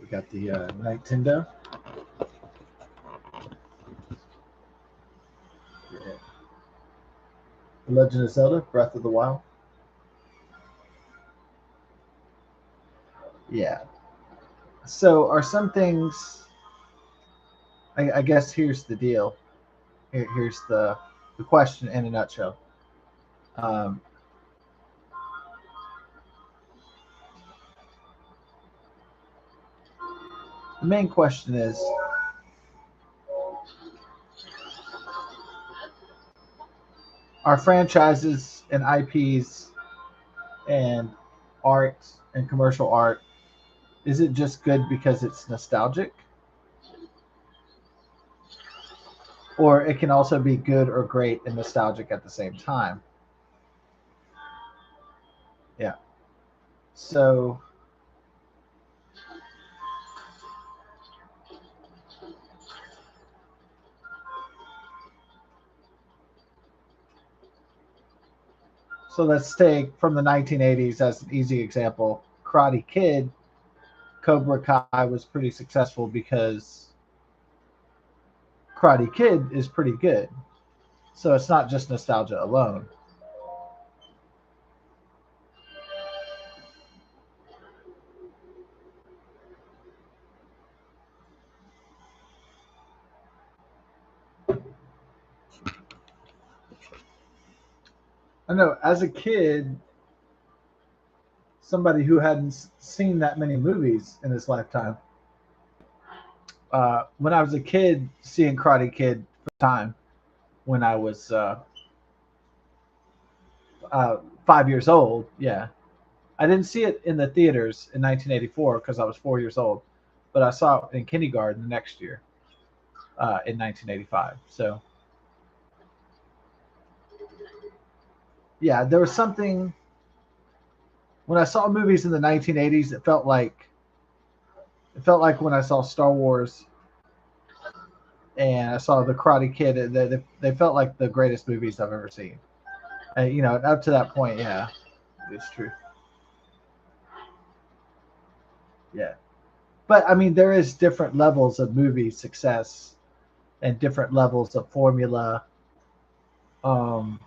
We got the Nightendo. Yeah. The Legend of Zelda: Breath of the Wild. Yeah. So are some things? I guess here's the deal. Here's the question in a nutshell. Um, the main question is: are franchises and IPs and art and commercial art, is it just good because it's nostalgic, or it can also be good or great and nostalgic at the same time? Yeah. So let's take from the 1980s as an easy example. Karate Kid, Cobra Kai was pretty successful because Karate Kid is pretty good. So it's not just nostalgia alone. I know as a kid, somebody who hadn't seen that many movies in his lifetime, when I was a kid, seeing Karate Kid for the time when I was 5 years old. Yeah, I didn't see it in the theaters in 1984 because I was 4 years old, but I saw it in kindergarten the next year in 1985. So yeah, there was something when I saw movies in the 1980s. It felt like when I saw Star Wars and I saw the Karate Kid. They felt like the greatest movies I've ever seen. Up to that point, yeah, it's true. Yeah, but I mean, there is different levels of movie success and different levels of formula. Um,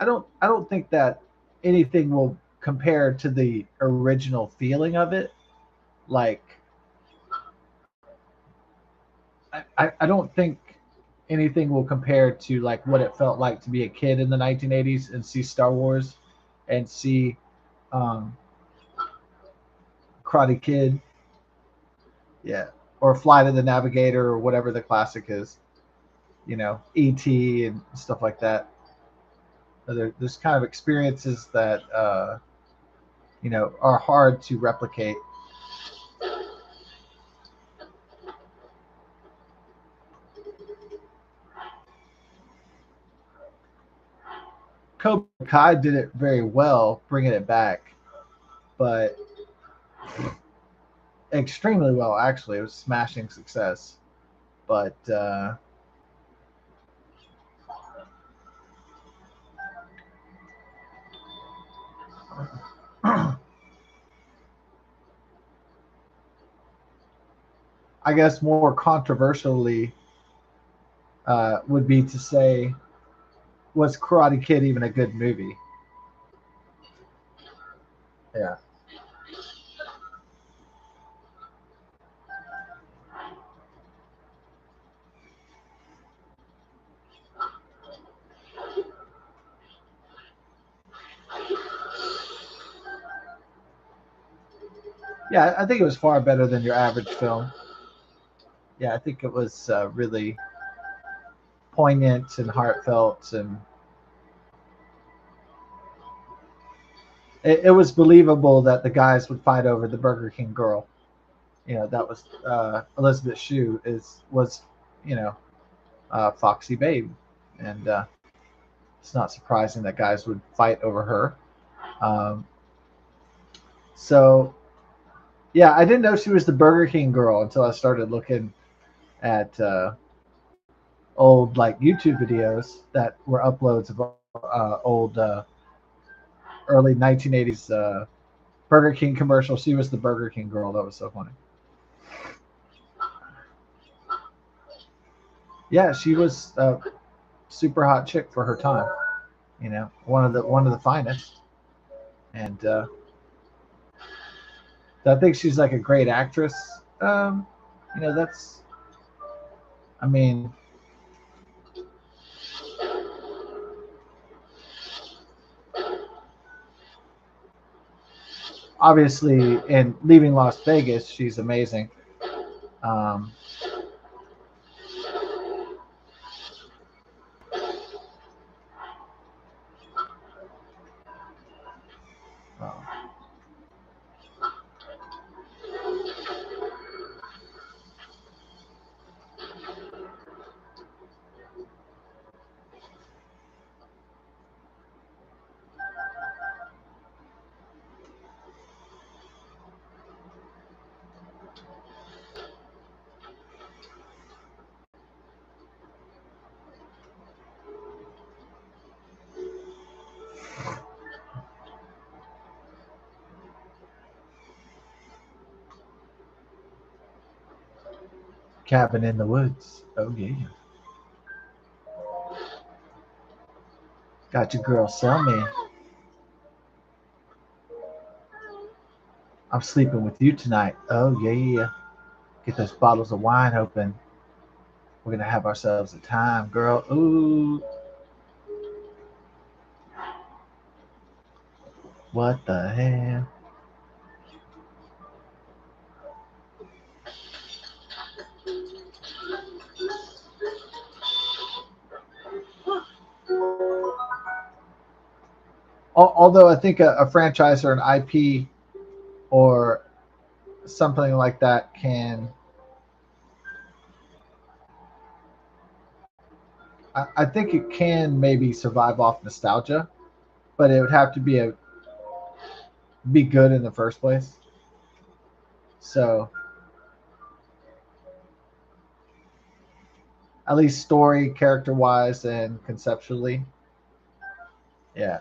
I don't think that anything will compare to the original feeling of it. Like, I don't think anything will compare to like what it felt like to be a kid in the 1980s and see Star Wars and see um, Karate Kid, yeah, or Flight of the Navigator or whatever the classic is. ET and stuff like that. There's kind of experiences that are hard to replicate. Cobra Kai did it very well, bringing it back, but extremely well actually. It was smashing success, but I guess more controversially would be to say, was Karate Kid even a good movie? Yeah. Yeah, I think it was far better than your average film. Yeah, I think it was really poignant and heartfelt, and it was believable that the guys would fight over the Burger King girl. That was Elizabeth Shue was Foxy Babe, and it's not surprising that guys would fight over her. Um, so yeah, I didn't know she was the Burger King girl until I started looking at old like YouTube videos that were uploads of old early 1980s Burger King commercial. She was the Burger King girl. That was so funny. Yeah, she was a super hot chick for her time. You know, one of the finest. And I think she's like a great actress. You know, that's. I mean, obviously, in Leaving Las Vegas, she's amazing. Um, uh, Cabin in the Woods. Oh yeah, got your girl. Sell me. I'm sleeping with you tonight. Oh yeah. Get those bottles of wine open. We're gonna have ourselves a time, girl. Ooh, what the hell? Although I think a franchise or an IP or something like that can, I think it can maybe survive off nostalgia, but it would have to be good in the first place. So at least story, character wise, and conceptually, yeah.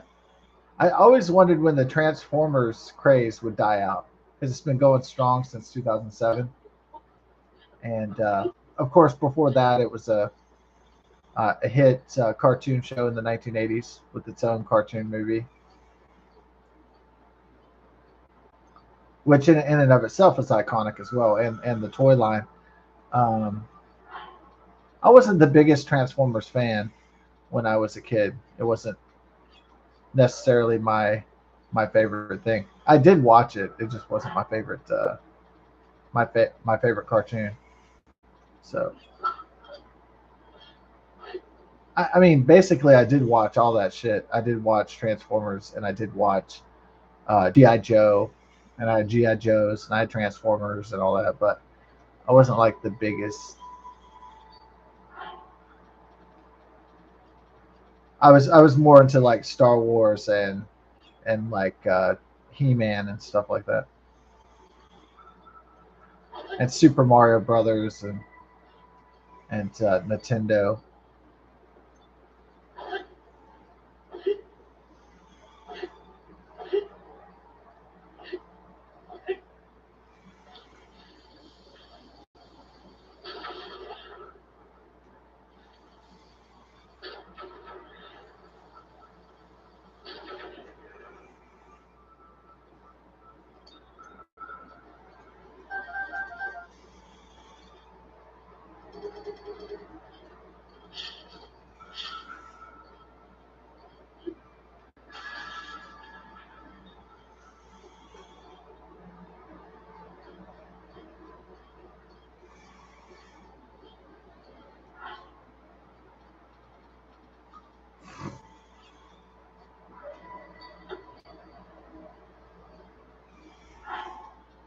I always wondered when the Transformers craze would die out because it's been going strong since 2007, and of course before that it was a hit cartoon show in the 1980s with its own cartoon movie, which in and of itself is iconic as well, and the toy line. Um, I wasn't the biggest Transformers fan when I was a kid. It wasn't necessarily my favorite thing. I did watch it. It just wasn't my favorite my favorite cartoon. So I mean, basically, I did watch all that shit. I did watch Transformers, and I did watch GI Joe, and I had GI Joes, and I had Transformers, and all that. But I wasn't like the biggest. I was more into like Star Wars and like He Man and stuff like that, and Super Mario Brothers and Nintendo.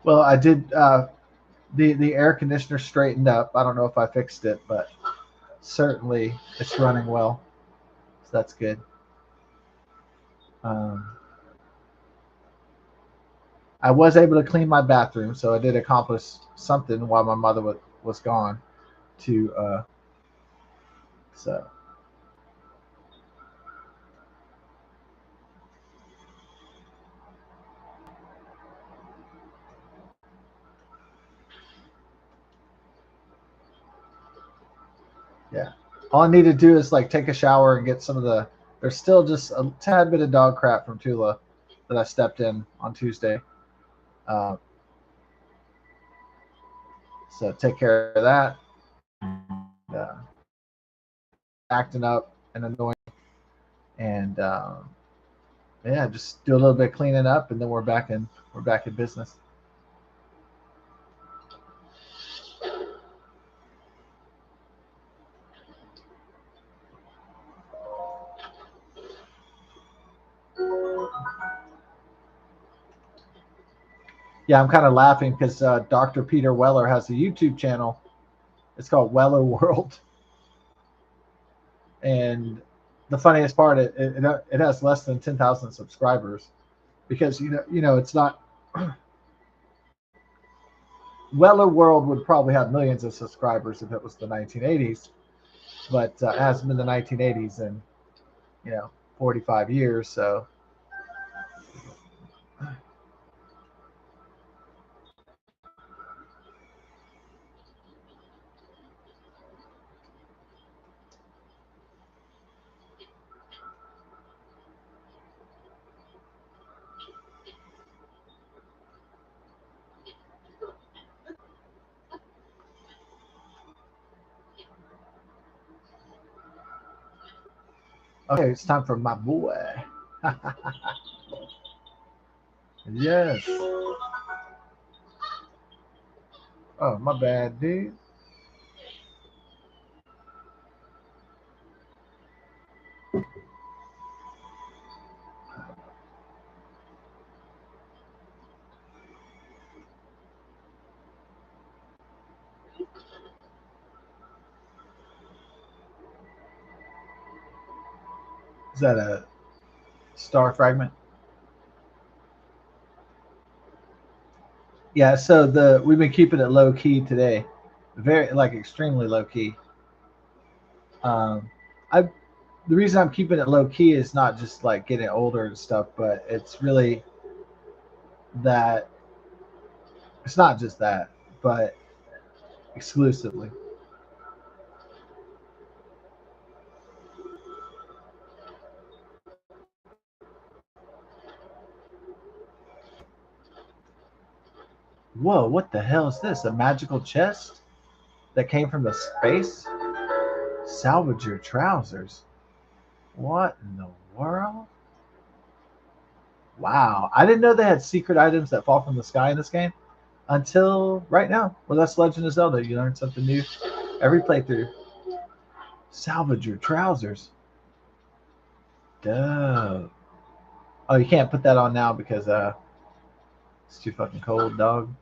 Well, I did. The air conditioner straightened up. I don't know if I fixed it, but certainly it's running well, so that's good. Um, I was able to clean my bathroom, so I did accomplish something while my mother was gone. To so Yeah. All I need to do is like take a shower and get some of the. There's still just a tad bit of dog crap from Tula that I stepped in on Tuesday. Uh, so take care of that. Acting up and annoying, and yeah, just do a little bit of cleaning up, and then we're back in business. Yeah, I'm kind of laughing because Dr. Peter Weller has a YouTube channel. It's called Weller World, and the funniest part, it has less than 10,000 subscribers because it's not. Weller World would probably have millions of subscribers if it was the 1980s, but it hasn't been the 1980s in 45 years. So okay, it's time for my boy. Yes. Oh, my bad, dude. Is that a star fragment? Yeah. So we've been keeping it low key today, very like extremely low key. Um, I the reason I'm keeping it low key is not just like getting older and stuff, but it's really that it's not just that, but exclusively. Whoa, what the hell is this? A magical chest that came from the space? Salvage your trousers. What in the world? Wow. I didn't know they had secret items that fall from the sky in this game until right now. Well, that's Legend of Zelda. You learn something new every playthrough. Salvage your trousers. Duh. Oh, you can't put that on now because it's too fucking cold, dog.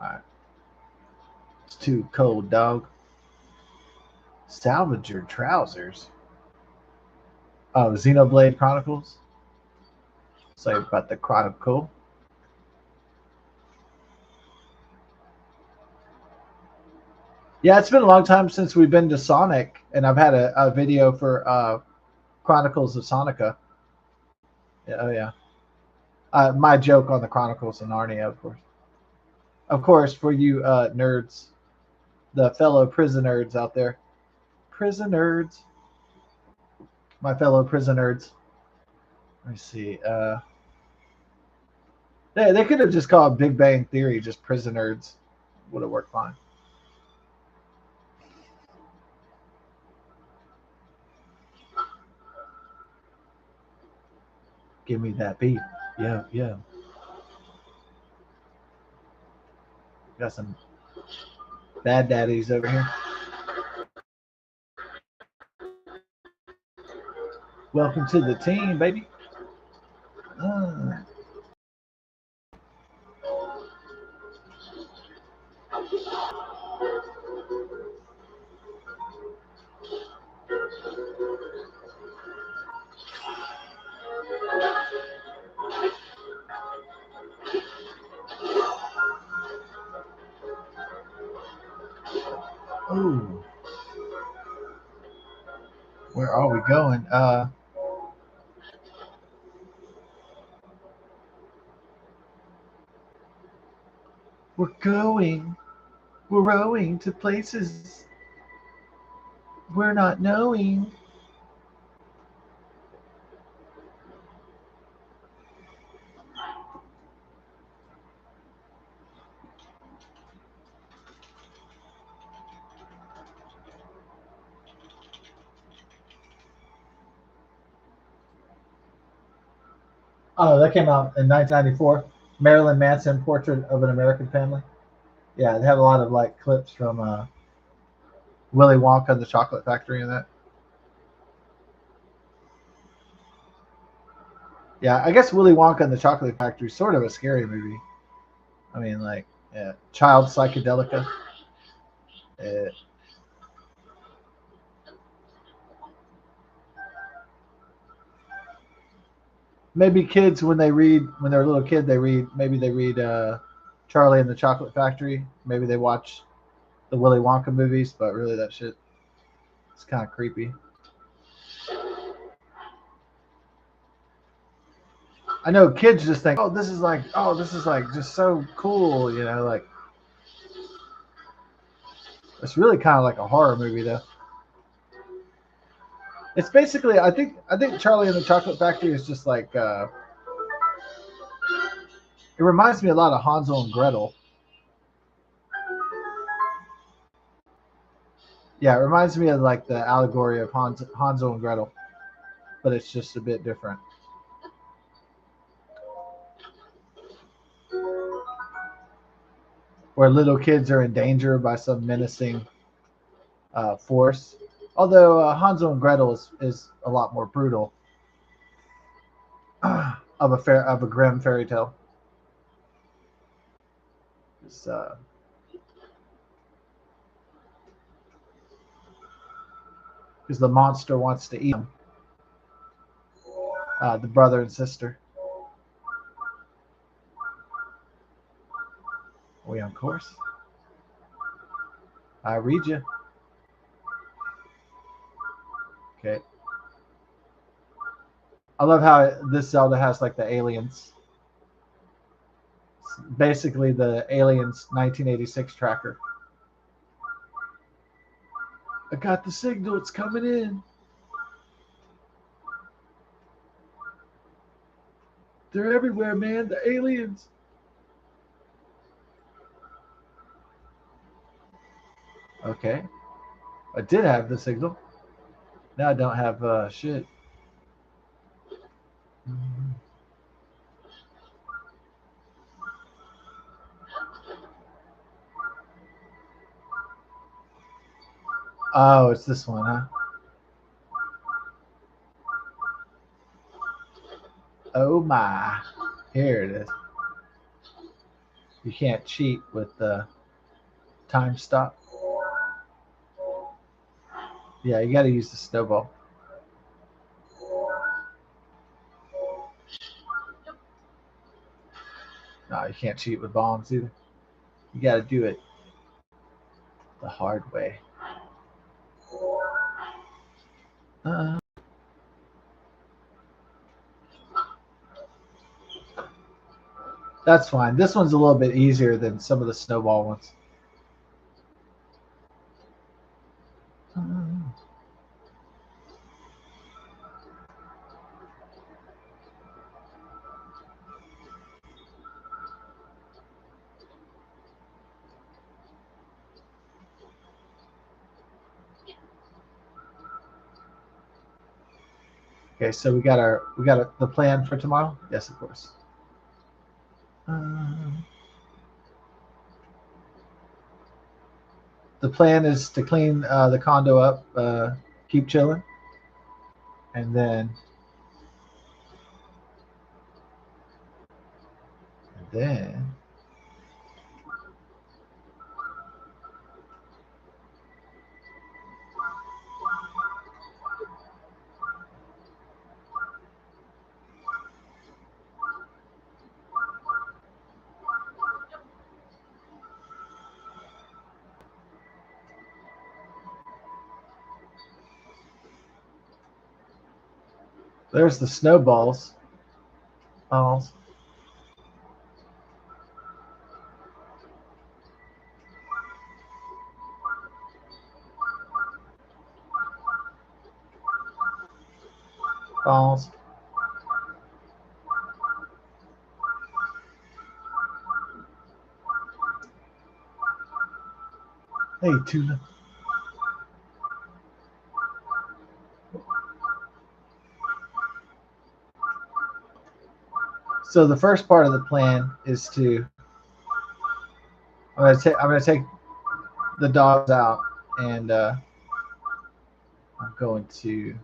Alright. It's too cold, dog. Salvage your trousers. Oh, Xenoblade Chronicles. Say about the Chronicle. Yeah, it's been a long time since we've been to Sonic, and I've had a video for Chronicles of Sonica. Yeah, oh yeah. My joke on the Chronicles of Narnia, of course. Of course, for you nerds, the fellow prison nerds out there. Prison nerds. My fellow prison nerds. Let me see. They could have just called Big Bang Theory just prison nerds. Would have worked fine. Give me that beat. Yeah, yeah. Got some bad daddies over here. Welcome to the team, baby. Uh, oh, where are we going? We're going. We're rowing to places. We're not knowing. Oh, that came out in 1994. Marilyn Manson, Portrait of an American Family. Yeah, they have a lot of like clips from Willy Wonka and the Chocolate Factory in that. Yeah, I guess Willy Wonka and the Chocolate Factory is sort of a scary movie. I mean, like, yeah, child psychedelica. Uh, maybe kids when they're a little kid they read Charlie and the Chocolate Factory. Maybe they watch the Willy Wonka movies, but really that shit is kind of creepy. I know kids just think, oh, this is like just so cool, you know, like it's really kind of like a horror movie though. It's basically, I think Charlie and the Chocolate Factory is just like it reminds me a lot of Hansel and Gretel. Yeah, it reminds me of like the allegory of Hansel and Gretel, but it's just a bit different. Where little kids are in danger by some menacing force. Although Hansel and Gretel is a lot more brutal of a grim fairy tale. Because the monster wants to eat them, the brother and sister. Are we on course? I read you. Okay. I love how this Zelda has like the aliens. It's basically the aliens 1986 tracker. I got the signal. It's coming in. They're everywhere, man. The aliens. Okay. I did have the signal. Now I don't have shit. Oh, it's this one, huh? Oh my. Here it is. You can't cheat with the time stop. Yeah, you got to use the snowball. No, you can't cheat with bombs either. You got to do it the hard way. Uh, that's fine. This one's a little bit easier than some of the snowball ones. Okay, so we got the plan for tomorrow. Yes, of course. Um, the plan is to clean the condo up, keep chilling, and then there's the snowballs. Oh, balls. Hey, tuna. So the first part of the plan is to I'm gonna take the dogs out, and I'm going to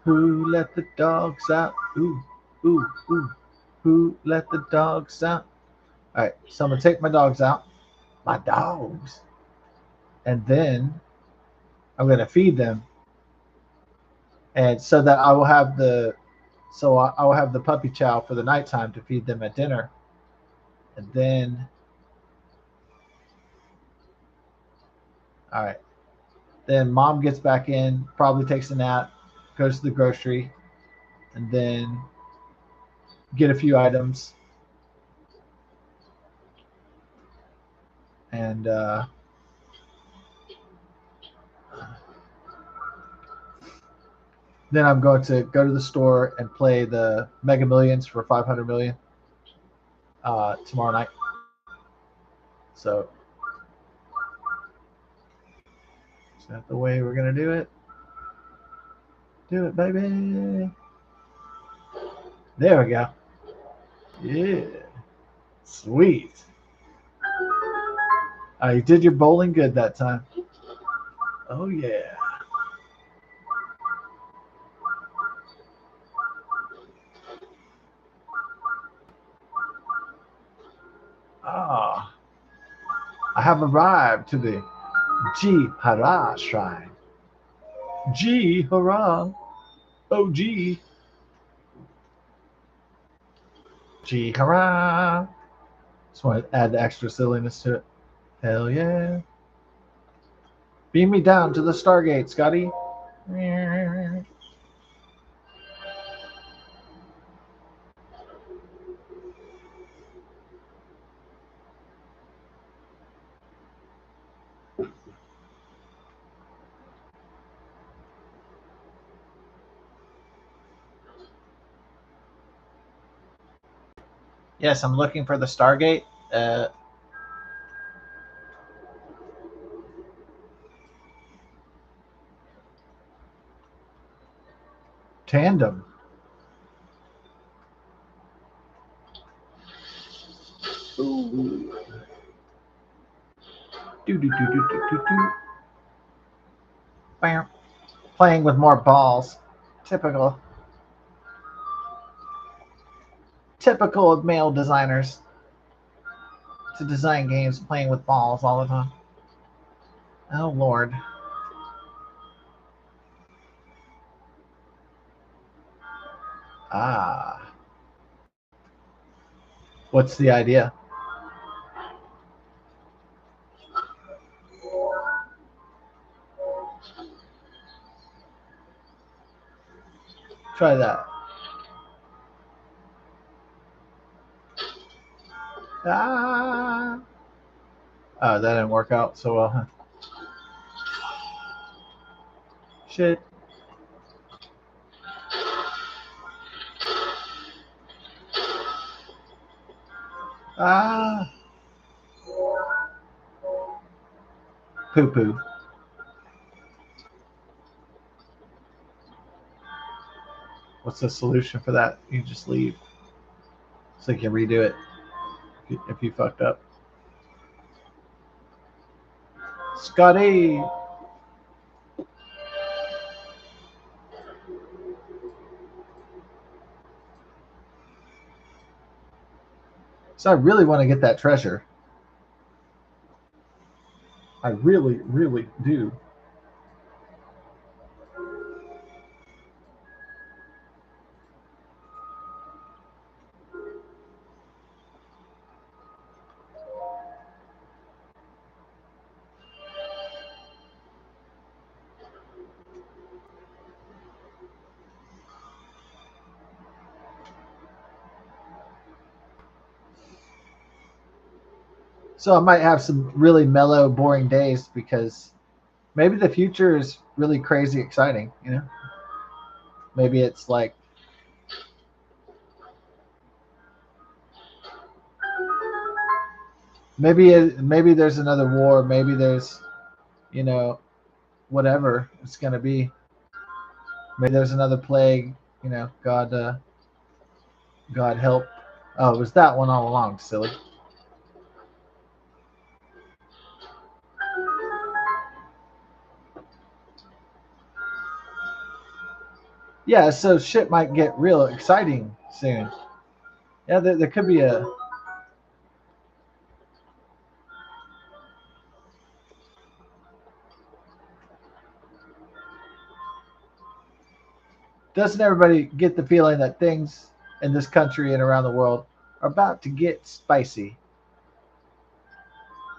who let the dogs out? Ooh, ooh, ooh. Who let the dogs out? All right, so I'm gonna take my dogs out, my dogs, and then I'm gonna feed them, and so that I will have the puppy chow for the nighttime to feed them at dinner, and then all right, then mom gets back in, probably takes a nap, goes to the grocery, and then get a few items, and then I'm going to go to the store and play the Mega Millions for 500 million tomorrow night. So is that the way we're gonna do it? Do it, baby. There we go. Yeah, sweet. You did your bowling good that time. Oh yeah. Ah, I have arrived to the Ji Hara Shrine. Ji Hara. Oh Ji. Ji Hara. Just want to add the extra silliness to it. Hell yeah. Beam me down to the Stargate, Scotty. Yes, I'm looking for the Stargate. Uh, Tandem. Ooh. Do do do do do do do. Bam. Playing with more balls. Typical. Typical of male designers to design games playing with balls all the time. Oh lord. Ah. What's the idea? Try that. Ah. Oh, that didn't work out so well, huh? Shit. Ah. Poo poo. What's the solution for that? You just leave so you can redo it if you fucked up. Scotty. So I really want to get that treasure. I really, really do. So I might have some really mellow, boring days because maybe the future is really crazy exciting. Maybe it's like maybe there's another war. Maybe there's you know whatever it's gonna be. Maybe there's another plague. God help. Oh, it was that one all along, silly. Yeah, so shit might get real exciting soon. Yeah, there could be a. Doesn't everybody get the feeling that things in this country and around the world are about to get spicy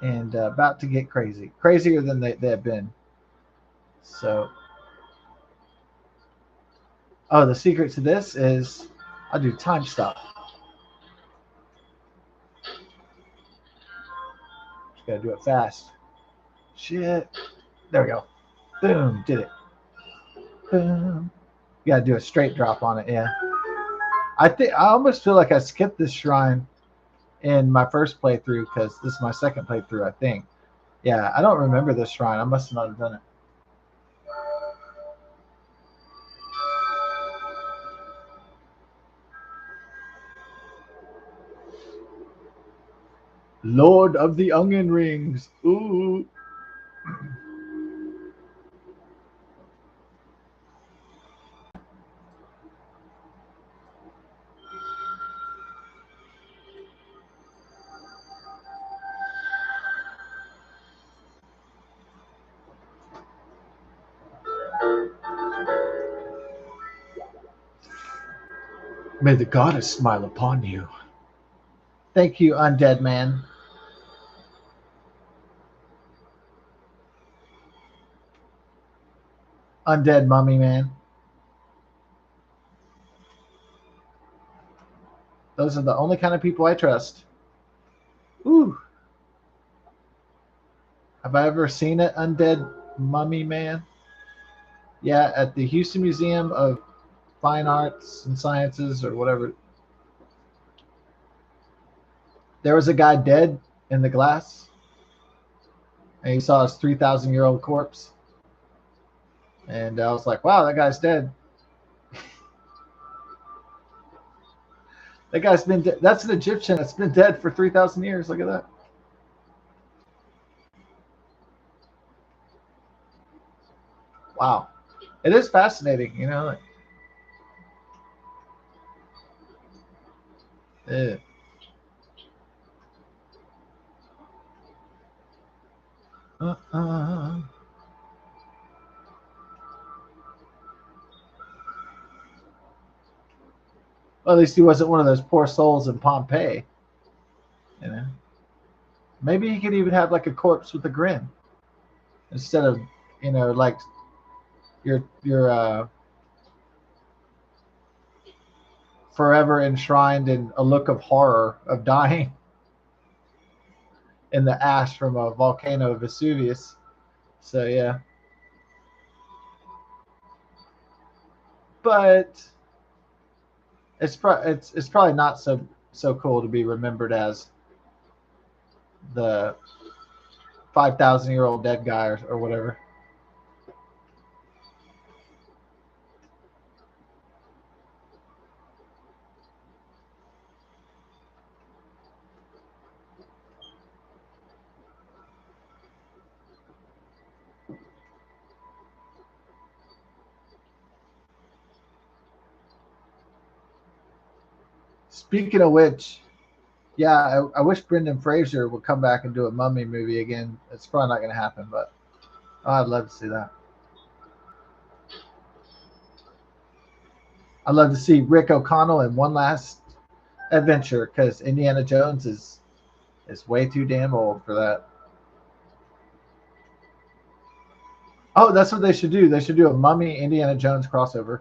and about to get crazy, crazier than they have been? So, oh, the secret to this is I'll do time stop. Just gotta do it fast. Shit. There we go. Boom. Did it. Boom. You gotta do a straight drop on it. Yeah. I almost feel like I skipped this shrine in my first playthrough because this is my second playthrough, I think. Yeah, I don't remember this shrine. I must not have done it. Lord of the Onion Rings. Ooh. May the goddess smile upon you. Thank you, undead man. Undead mummy man. Those are the only kind of people I trust. Ooh. Have I ever seen an undead mummy man? Yeah, at the Houston Museum of Fine Arts and Sciences or whatever. There was a guy dead in the glass, and he saw his 3,000-year-old corpse. And I was like, wow, that guy's dead. That guy's been dead. That's an Egyptian that's been dead for 3,000 years. Look at that. Wow. It is fascinating. Eh. Uh-uh. Well, at least he wasn't one of those poor souls in Pompeii. You know, maybe he could even have like a corpse with a grin instead of, like you're forever enshrined in a look of horror of dying in the ash from a volcano of Vesuvius. So yeah, but it's probably not so cool to be remembered as the 5,000-year-old dead guy or whatever. Speaking of which, yeah, I wish Brendan Fraser would come back and do a Mummy movie again. It's probably not going to happen, but I'd love to see that. I'd love to see Rick O'Connell in one last adventure because Indiana Jones is way too damn old for that. Oh, that's what they should do. They should do a Mummy Indiana Jones crossover.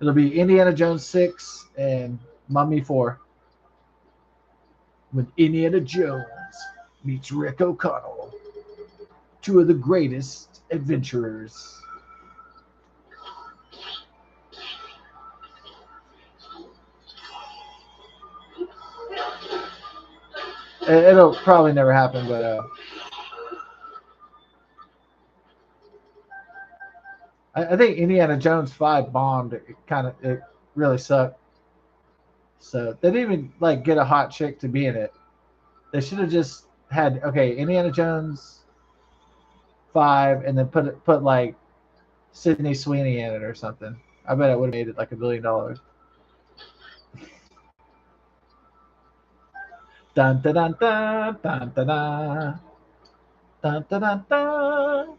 It'll be Indiana Jones 6 and Mummy 4 with Indiana Jones meets Rick O'Connell, two of the greatest adventurers. It'll probably never happen, but I think Indiana Jones 5 bombed. It really sucked. So they didn't even like get a hot chick to be in it. They should have just had Indiana Jones 5 and then put like Sydney Sweeney in it or something. I bet it would have made it like $1 billion. Dun dun dun dun dun dun dun dun dun dun. Dun.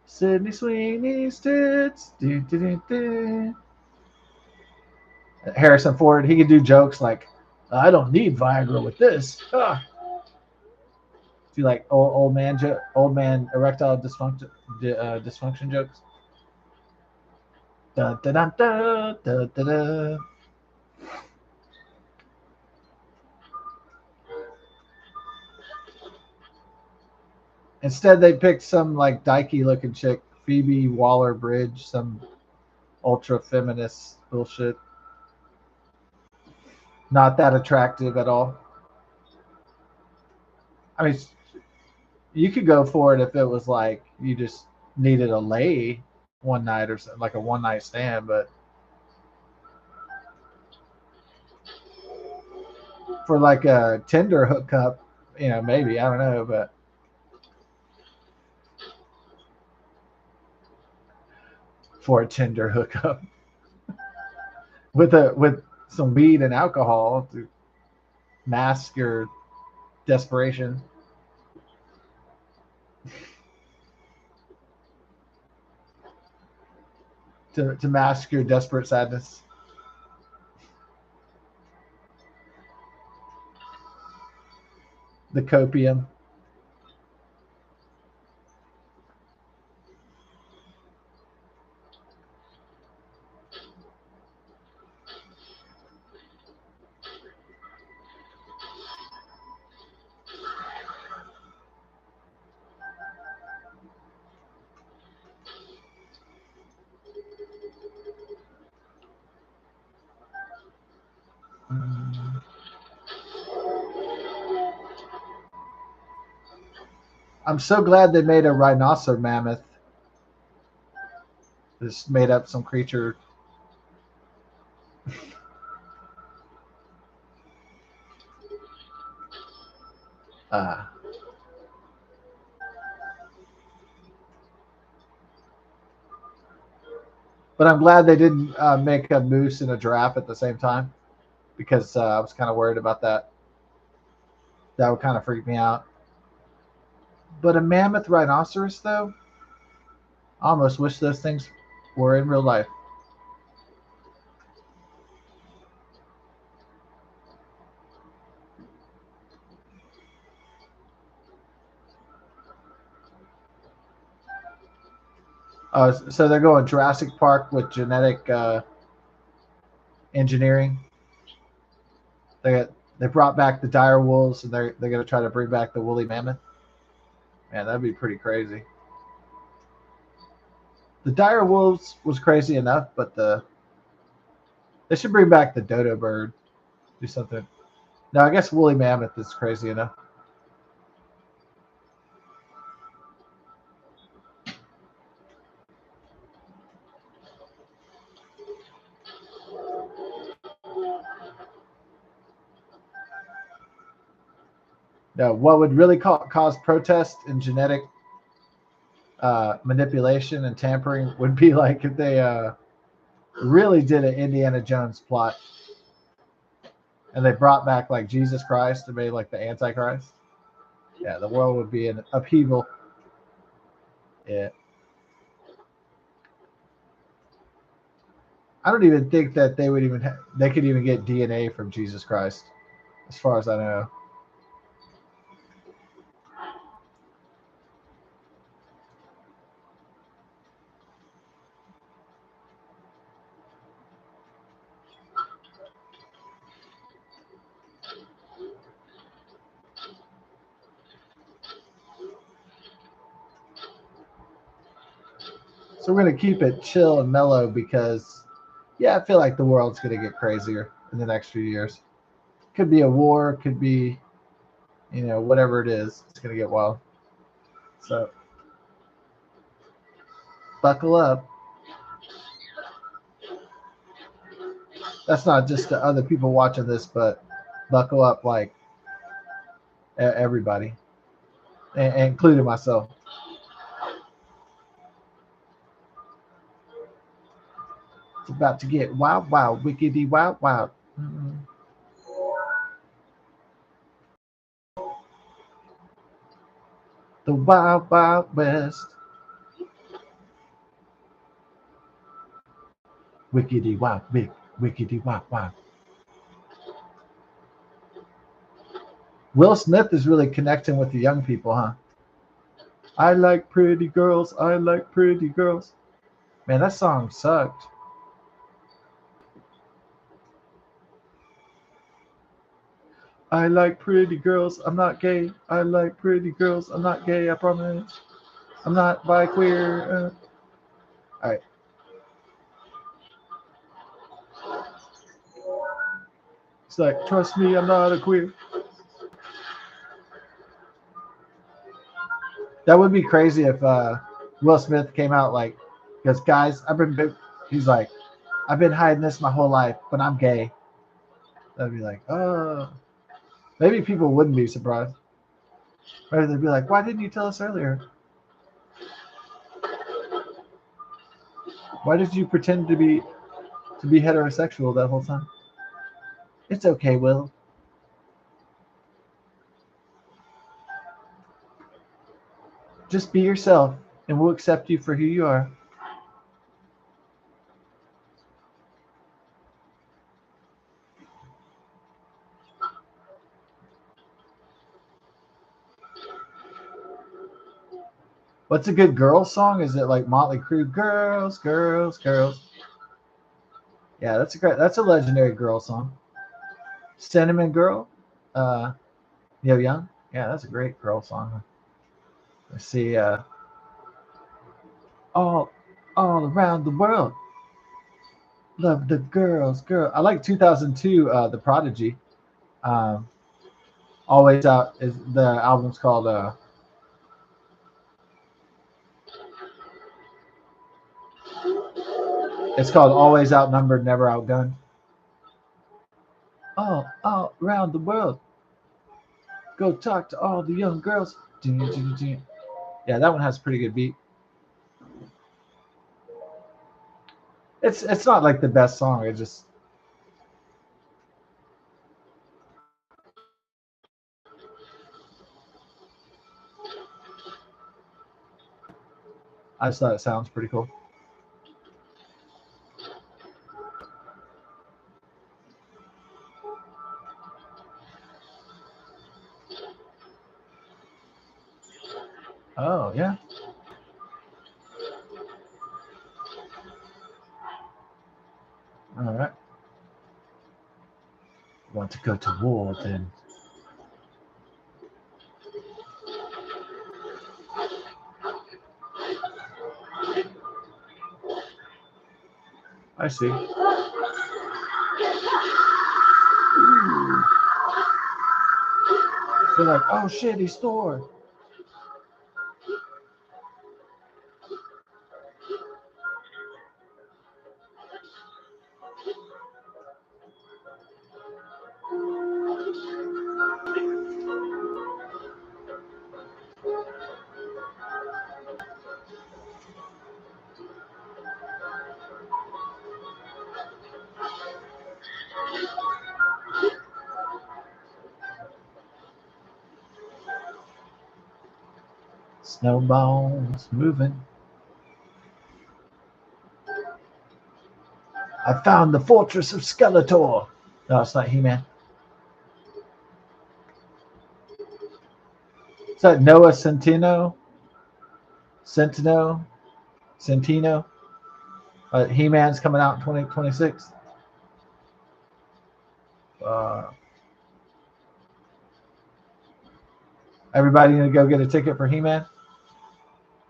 Sydney Sweeney's tits. Do, do, do, do. Harrison Ford, he could do jokes like, "I don't need Viagra with this." Ah. If you like old man erectile dysfunction jokes. Dun, dun, dun, dun, dun, dun, dun. Instead, they picked some like dykey looking chick, Phoebe Waller Bridge, some ultra feminist bullshit. Not that attractive at all. I mean, you could go for it if it was like you just needed a lay one night or something, like a one night stand. But for like a Tinder hookup, maybe I don't know, but for a Tinder hookup with some weed and alcohol to mask your desperation. To mask your desperate sadness. The copium. I'm so glad they made a rhinoceros mammoth. Just made up some creature. Uh, but I'm glad they didn't make a moose and a giraffe at the same time because I was kind of worried about that. That would kind of freak me out. But a mammoth rhinoceros, though, I almost wish those things were in real life. So they're going Jurassic Park with genetic engineering. They brought back the dire wolves, and they're going to try to bring back the woolly mammoth. Man, that'd be pretty crazy. The dire wolves was crazy enough, but they should bring back the dodo bird. Do something. No, I guess woolly mammoth is crazy enough. No, what would really cause protest and genetic manipulation and tampering would be like if they really did an Indiana Jones plot and they brought back like Jesus Christ and made like the Antichrist. Yeah, the world would be in upheaval. Yeah. I don't even think that they would even they could even get DNA from Jesus Christ, as far as I know. So we're gonna keep it chill and mellow because, yeah, I feel like the world's gonna get crazier in the next few years. Could be a war, could be, whatever it is, it's gonna get wild. So buckle up. That's not just to other people watching this, but buckle up, like everybody, including myself. It's about to get wild, wild, wickedy, wild, wild. The wild, wild west. Wickedy, wild, wickedy, wild, wild. Will Smith is really connecting with the young people, huh? I like pretty girls. I like pretty girls. Man, that song sucked. I like pretty girls. I'm not gay. I like pretty girls. I'm not gay. I promise. I'm not bi queer. All right. It's like, trust me, I'm not a queer. That would be crazy if Will Smith came out like, because guys, he's like, I've been hiding this my whole life, but I'm gay. That'd be like, oh. Maybe people wouldn't be surprised. Or they'd be like, why didn't you tell us earlier? Why did you pretend to be heterosexual that whole time? It's okay, Will. Just be yourself, and we'll accept you for who you are. What's a good girls song? Is it like Motley Crue? Girls, girls, girls. Yeah, that's a legendary girl song. Cinnamon Girl, uh, Yo Young. Yeah, that's a great girl song. Let's see, all all around the world, love the girls, girl. I like 2002, The Prodigy. Um, Always Out is the album's called. It's called Always Outnumbered, Never Outgunned. All around the world, go talk to all the young girls. Yeah, that one has a pretty good beat. It's not like the best song. It just I just thought it sounds pretty cool. Oh yeah. All right. Want to go to war then? I see. Ooh. They're like, oh shit, he's Thor. Snowballs moving. I found the fortress of Skeletor. No, it's not He-Man. Is that Noah Centino? Centino? Centino? He-Man's coming out in 2026. Uh, Everybody gonna go get a ticket for He-Man?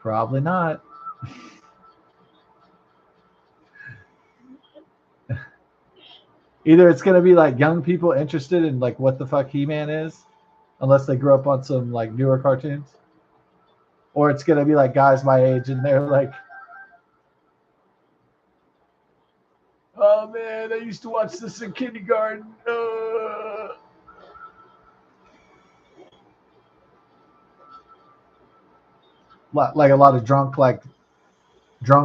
Probably not. Either it's gonna be like young people interested in like what the fuck He-Man is, unless they grew up on some like newer cartoons, or it's gonna be like guys my age and they're like, "Oh man, I used to watch this in kindergarten." Like a lot of drunk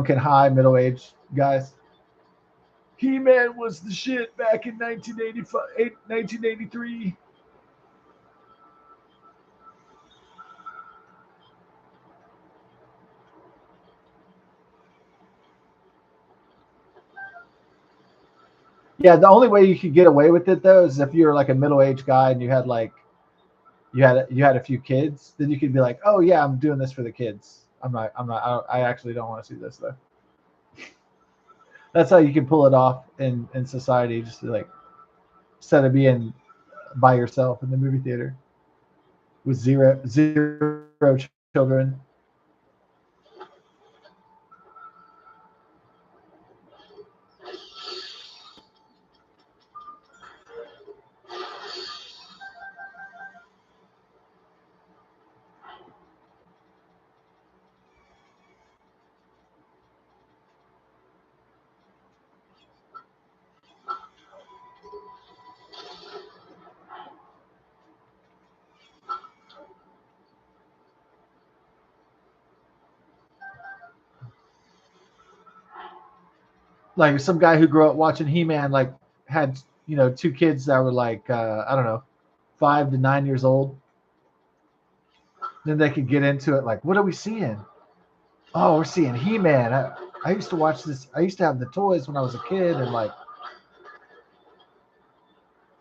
and high middle aged guys. He-Man was the shit back in 1985, 1983. Yeah, the only way you could get away with it though is if you were like a middle aged guy and you had like you had a few kids, then you could be like, oh yeah, I'm doing this for the kids. I actually don't want to see this though. That's how you can pull it off in society, just to, like, instead of being by yourself in the movie theater with zero children. Like some guy who grew up watching He-Man, like had two kids that were like I don't know, 5 to 9 years old. Then they could get into it. Like, what are we seeing? Oh, we're seeing He-Man. I used to watch this. I used to have the toys when I was a kid, and like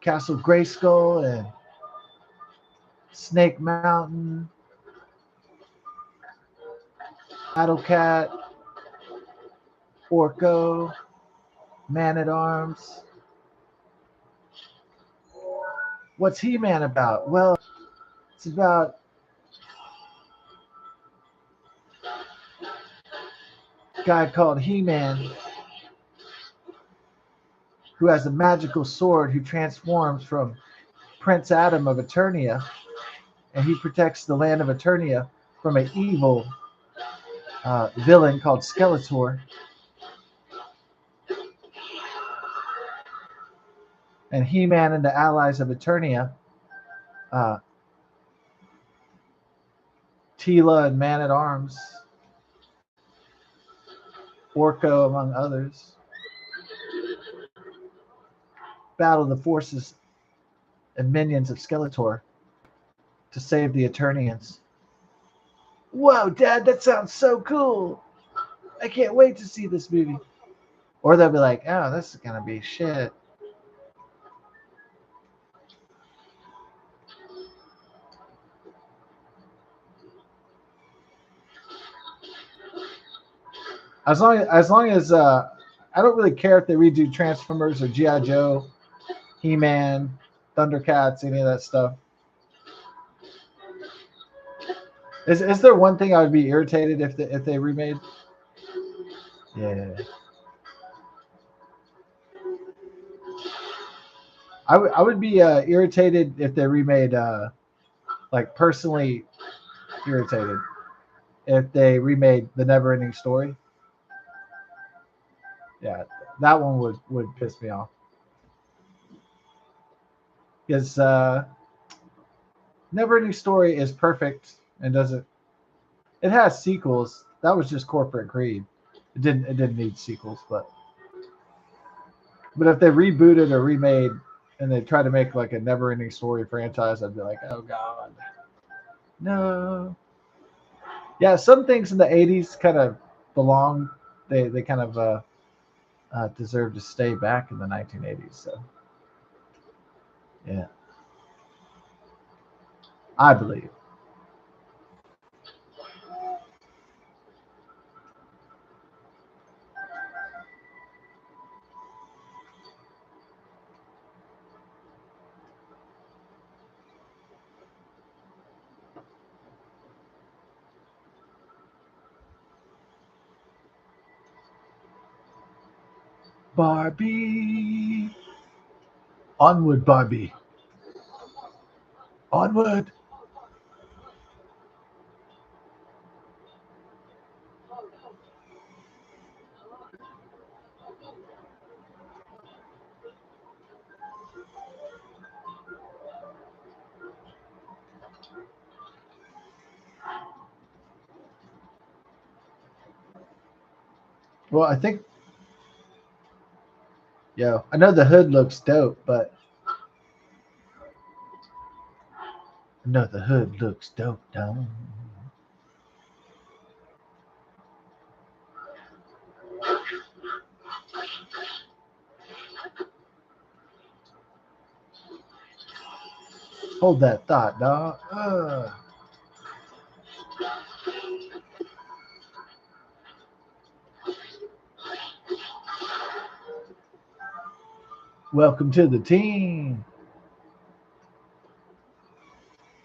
Castle Grayskull and Snake Mountain, Battle Cat, Orko, Man at Arms. What's He-Man about? Well, it's about a guy called He-Man who has a magical sword who transforms from Prince Adam of Eternia, and he protects the land of Eternia from an evil villain called Skeletor. And He-Man and the allies of Eternia, uh, Tila and Man at Arms, Orko among others, battle the forces and minions of Skeletor to save the Eternians. Whoa, Dad, that sounds so cool. I can't wait to see this movie. Or they'll be like, oh, this is going to be shit. As long as I don't really care if they redo Transformers or GI Joe, He-Man, Thundercats, any of that stuff. Is there one thing I would be irritated if they remade? Yeah, I would be irritated if they remade like personally irritated if they remade the Never-Ending Story. Yeah, that one would piss me off because Never-Ending Story is perfect and doesn't. It has sequels. That was just corporate greed. It didn't need sequels, but if they rebooted or remade and they tried to make like a Never-Ending Story franchise, I'd be like, oh god, no. Yeah, some things in the '80s kind of belong. They kind of deserve to stay back in the 1980s. So yeah, I believe. Barbie. Onward, Barbie. Onward. Well, I think, I know the hood looks dope, but I know the hood looks dope, down. Hold that thought, dog. Welcome to the team.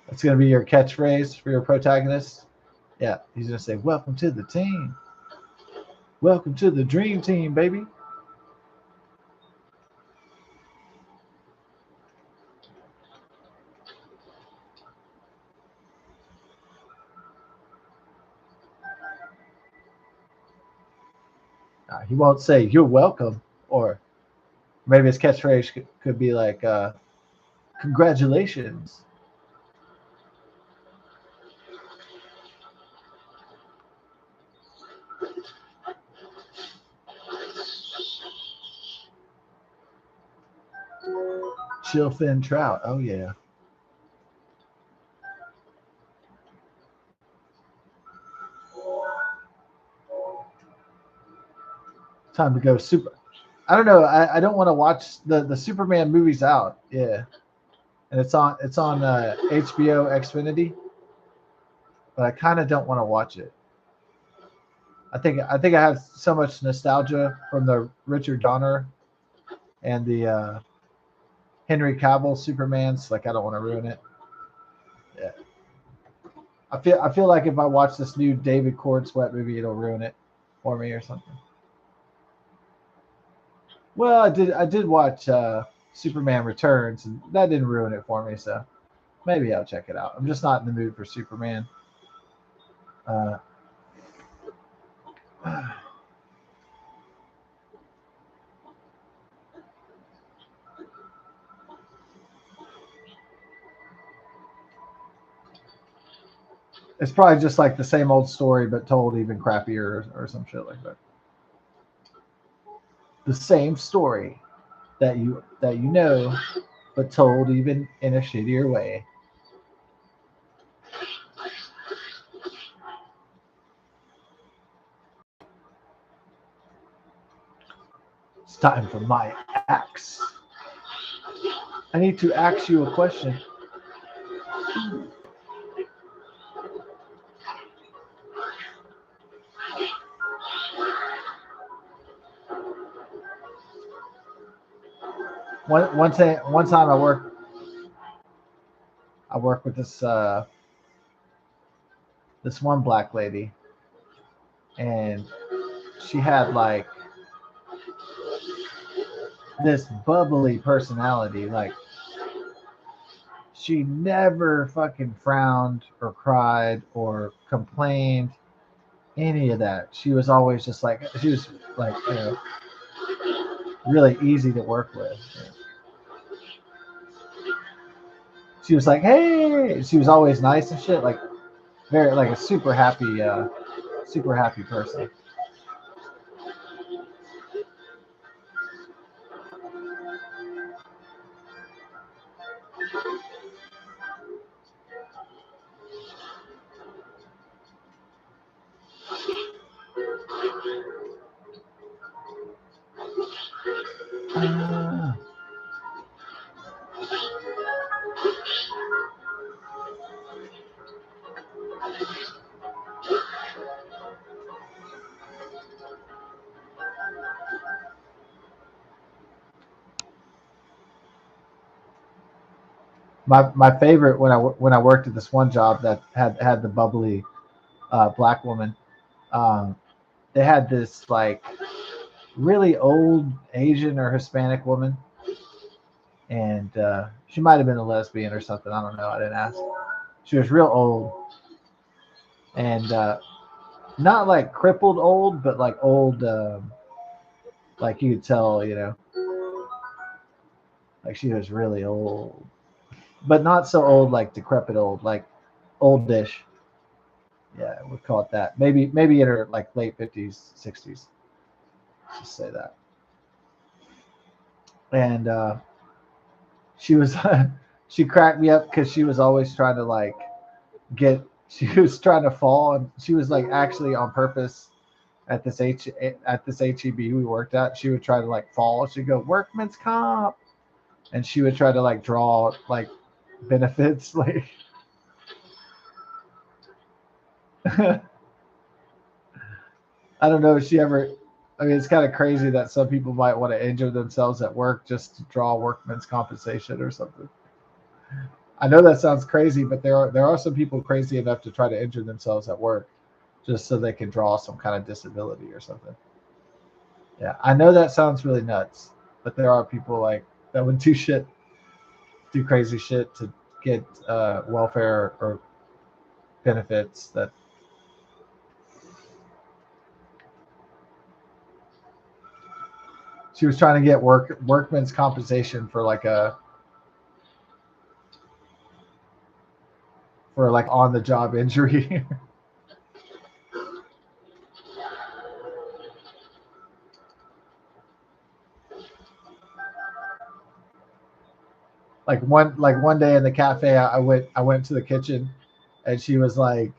That's going to be your catchphrase for your protagonist. Yeah, he's going to say, "Welcome to the team. Welcome to the dream team, baby." He won't say, "You're welcome," or maybe his catchphrase could be like, "Congratulations." Chillfin trout. Oh, yeah. Time to go super. I don't know. I don't want to watch the Superman movies out. Yeah, and it's on HBO Xfinity, but I kind of don't want to watch it. I think I have so much nostalgia from the Richard Donner and the Henry Cavill Supermans. Like I don't want to ruin it. Yeah, I feel like if I watch this new David Cord Sweat movie, it'll ruin it for me or something. Well, I did watch Superman Returns, and that didn't ruin it for me. So maybe I'll check it out. I'm just not in the mood for Superman. Uh, it's probably just like the same old story, but told even crappier or some shit like that. The same story that you know, but told even in a shittier way. It's time for my axe. I need to ask you a question. One time I worked with this one black lady, and she had like this bubbly personality. Like she never fucking frowned or cried or complained, any of that. She was always just like she was like really easy to work with. She was like, hey, she was always nice and shit. Like very like a super happy person. Uh, my favorite when I worked at this one job that had the bubbly black woman. Um, they had this like really old Asian or Hispanic woman, and she might have been a lesbian or something. I don't know. I didn't ask. She was real old, and not like crippled old, but like old, like you could tell, like she was really old, but not so old like decrepit old, like oldish. Yeah, we'd call it that. Maybe in her like late 50s, 60s. Let's just say that. And she was she cracked me up because she was always trying to like get. She was trying to fall, and she was like actually on purpose at this HEB we worked at. She would try to like fall. She'd go workman's comp, and she would try to like draw like benefits like. I don't know if she ever. I mean, it's kind of crazy that some people might want to injure themselves at work just to draw workman's compensation or something. I know that sounds crazy, but there are some people crazy enough to try to injure themselves at work just so they can draw some kind of disability or something. Yeah, I know that sounds really nuts, but there are people like that would do crazy shit to get welfare or benefits that. She was trying to get workman's compensation for like on the job injury. Like one day in the cafe, I went to the kitchen, and she was like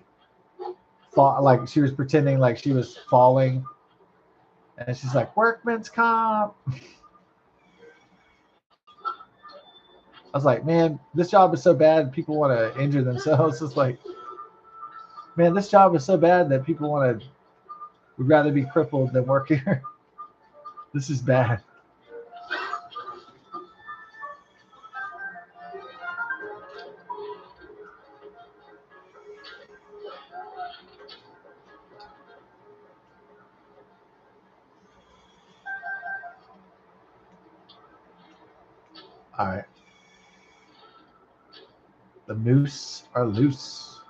like she was pretending like she was falling, and she's like workman's comp. I was like, man, this job is so bad people want to injure themselves. It's like, man, this job is so bad that people would rather be crippled than work here. This is bad. All right, the moose are loose,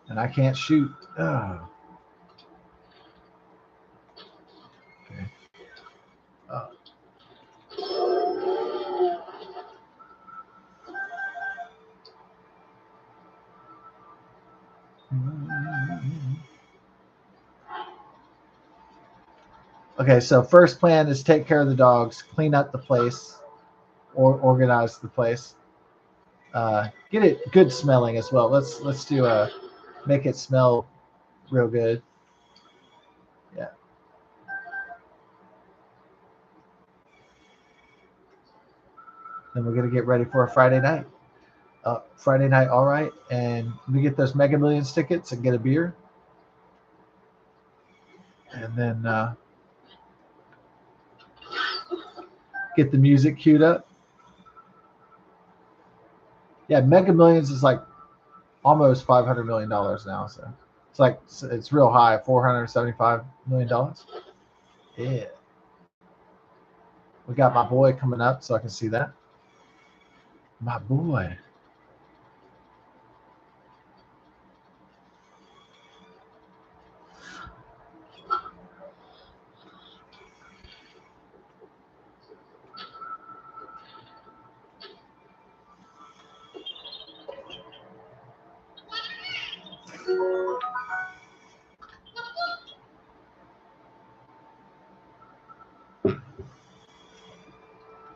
and I can't shoot. Oh, okay. Uh, okay, so first plan is take care of the dogs, clean up the place, or organize the place. Get it good smelling as well. Let's do make it smell real good. Yeah. Then we're gonna get ready for a Friday night. Friday night, all right. And we get those Mega Millions tickets and get a beer, and then get the music queued up. Yeah, Mega Millions is like almost $500 million now, so it's real high, $475 million. Yeah, we got my boy coming up, so I can see that. My boy.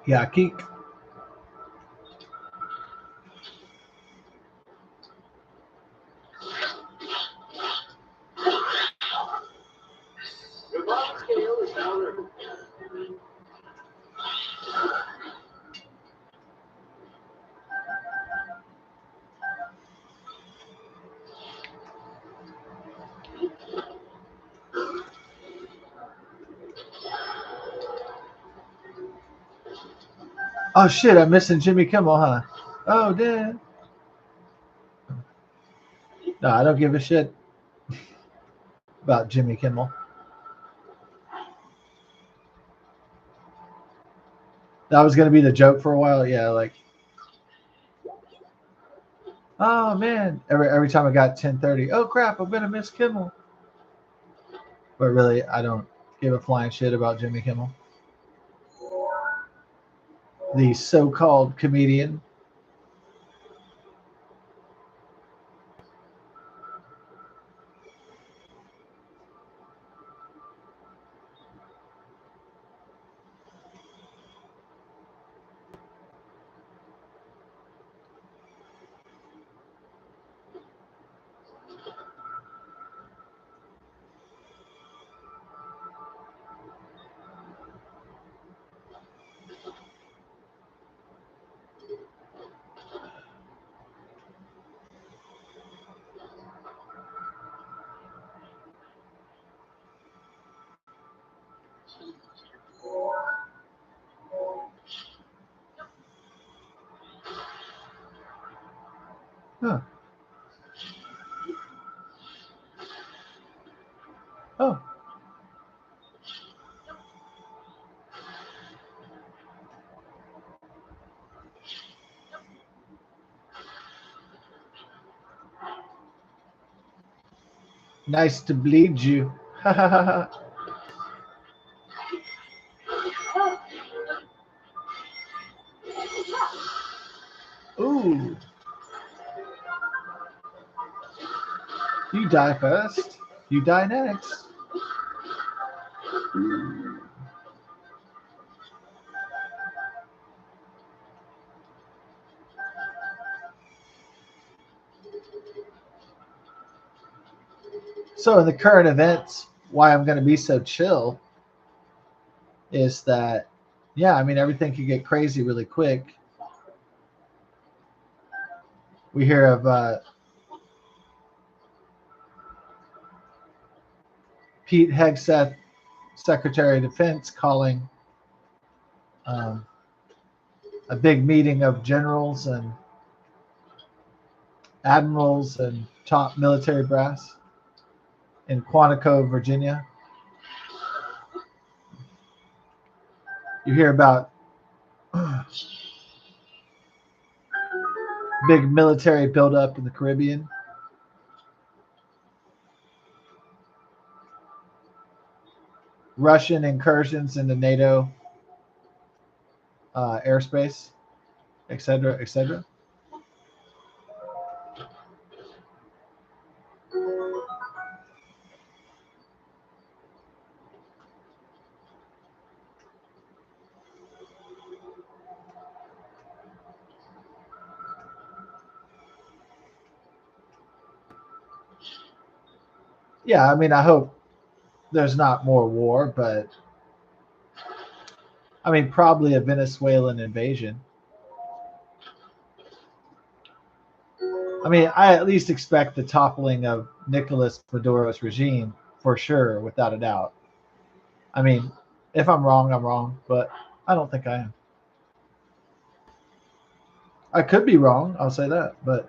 Yeah, Keek. Oh shit, I'm missing Jimmy Kimmel, huh? Oh damn. No, I don't give a shit about Jimmy Kimmel. That was gonna be the joke for a while. Yeah, like, oh man, every time I got 10:30, oh crap, I'm gonna miss Kimmel. But really, I don't give a flying shit about Jimmy Kimmel, the so-called comedian. Huh. Oh, nice to bleed you. Ooh, you die first. You die next. So, in the current events, why I'm going to be so chill is that, yeah, I mean, everything can get crazy really quick. We hear of Pete Hegseth, Secretary of Defense, calling um, a big meeting of generals and admirals and top military brass in Quantico, Virginia. You hear about big military buildup in the Caribbean, Russian incursions into NATO airspace, et cetera, et cetera. Yeah, I mean, I hope there's not more war, but I mean, probably a Venezuelan invasion. I mean, I at least expect the toppling of Nicolas Maduro's regime for sure, without a doubt. I mean, if I'm wrong, I'm wrong, but I don't think I am. I could be wrong, I'll say that, but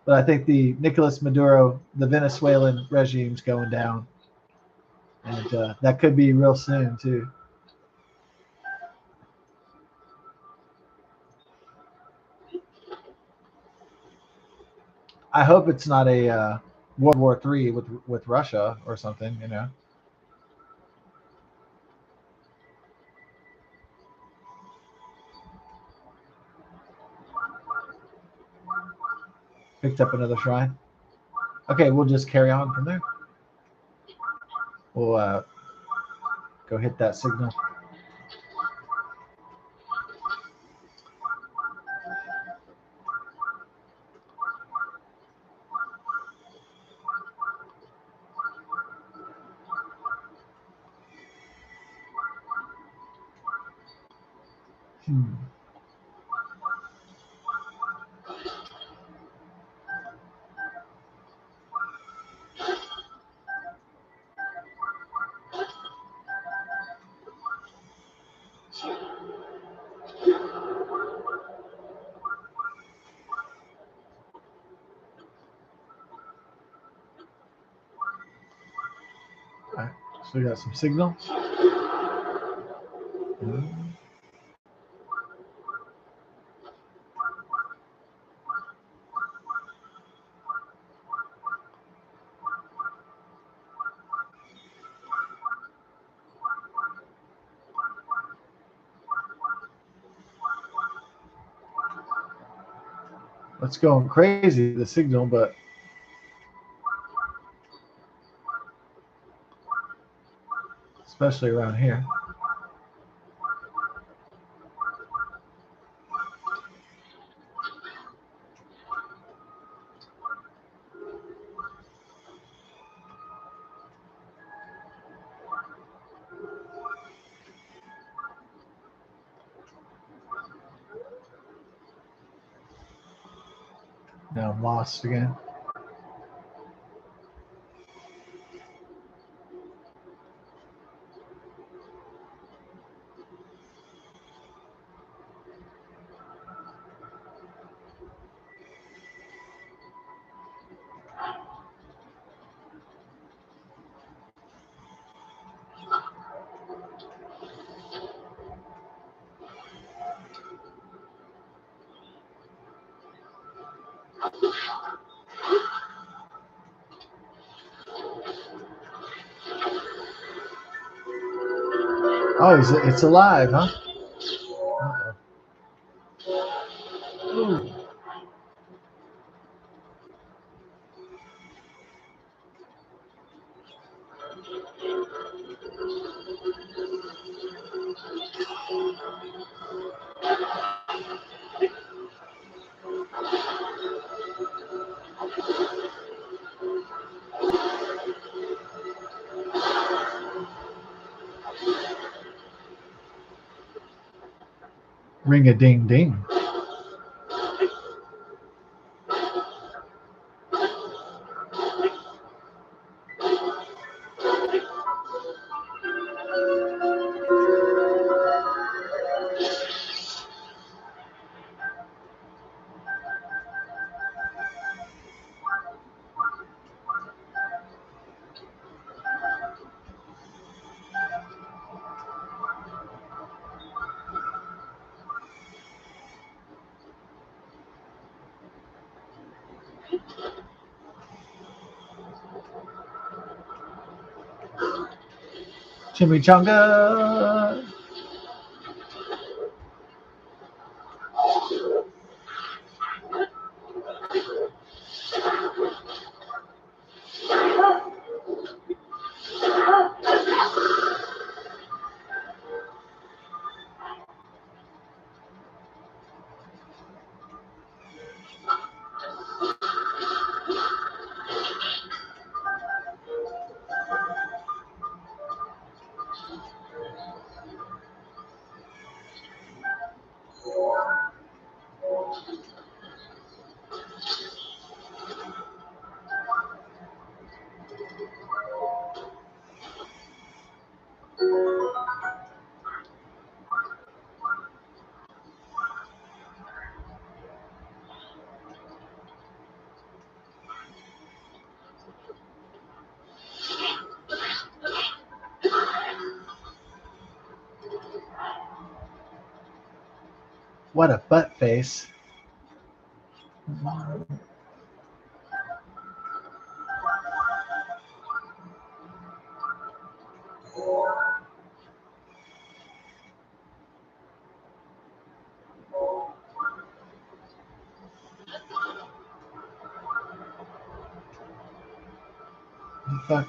I think the Nicolas Maduro, the Venezuelan regime's going down, and that could be real soon too. I hope it's not a World War III with Russia or something. You know, picked up another shrine. Okay, we'll just carry on from there. We'll go hit that signal. Hmm. So we got some signal. It's going crazy, the signal, but especially around here. Now I'm lost again. Oh, it's alive, huh? Ooh. Ring a ding ding. Chimichanga. What a butt face. Fuck.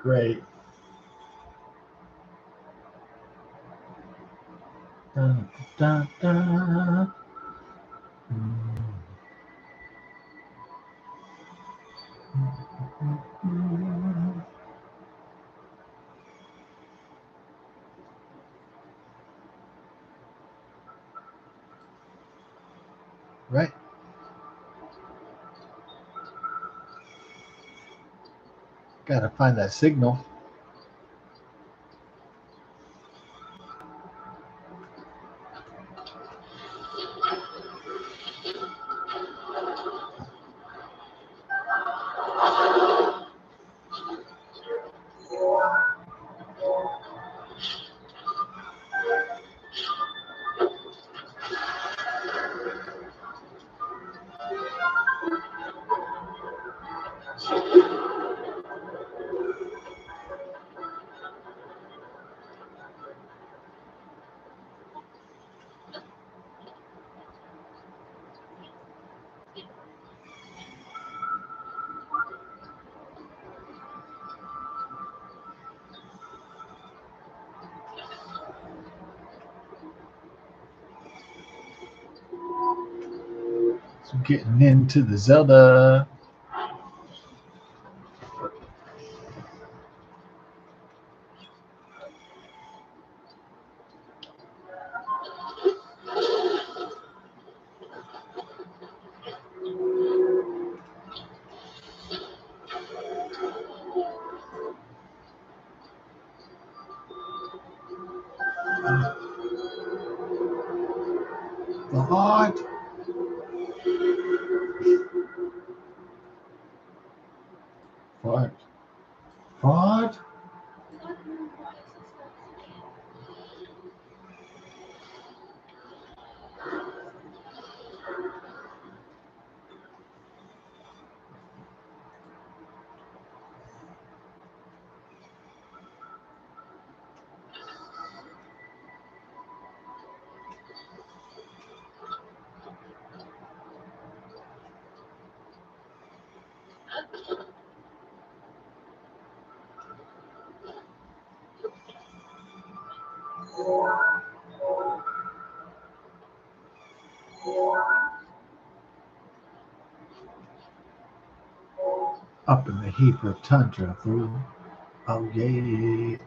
Great. Dun, dun, dun. Right. Gotta find that signal. Getting into the Zelda. What? What? What? Up in the Hebrew tundra, fool. Oh yeah.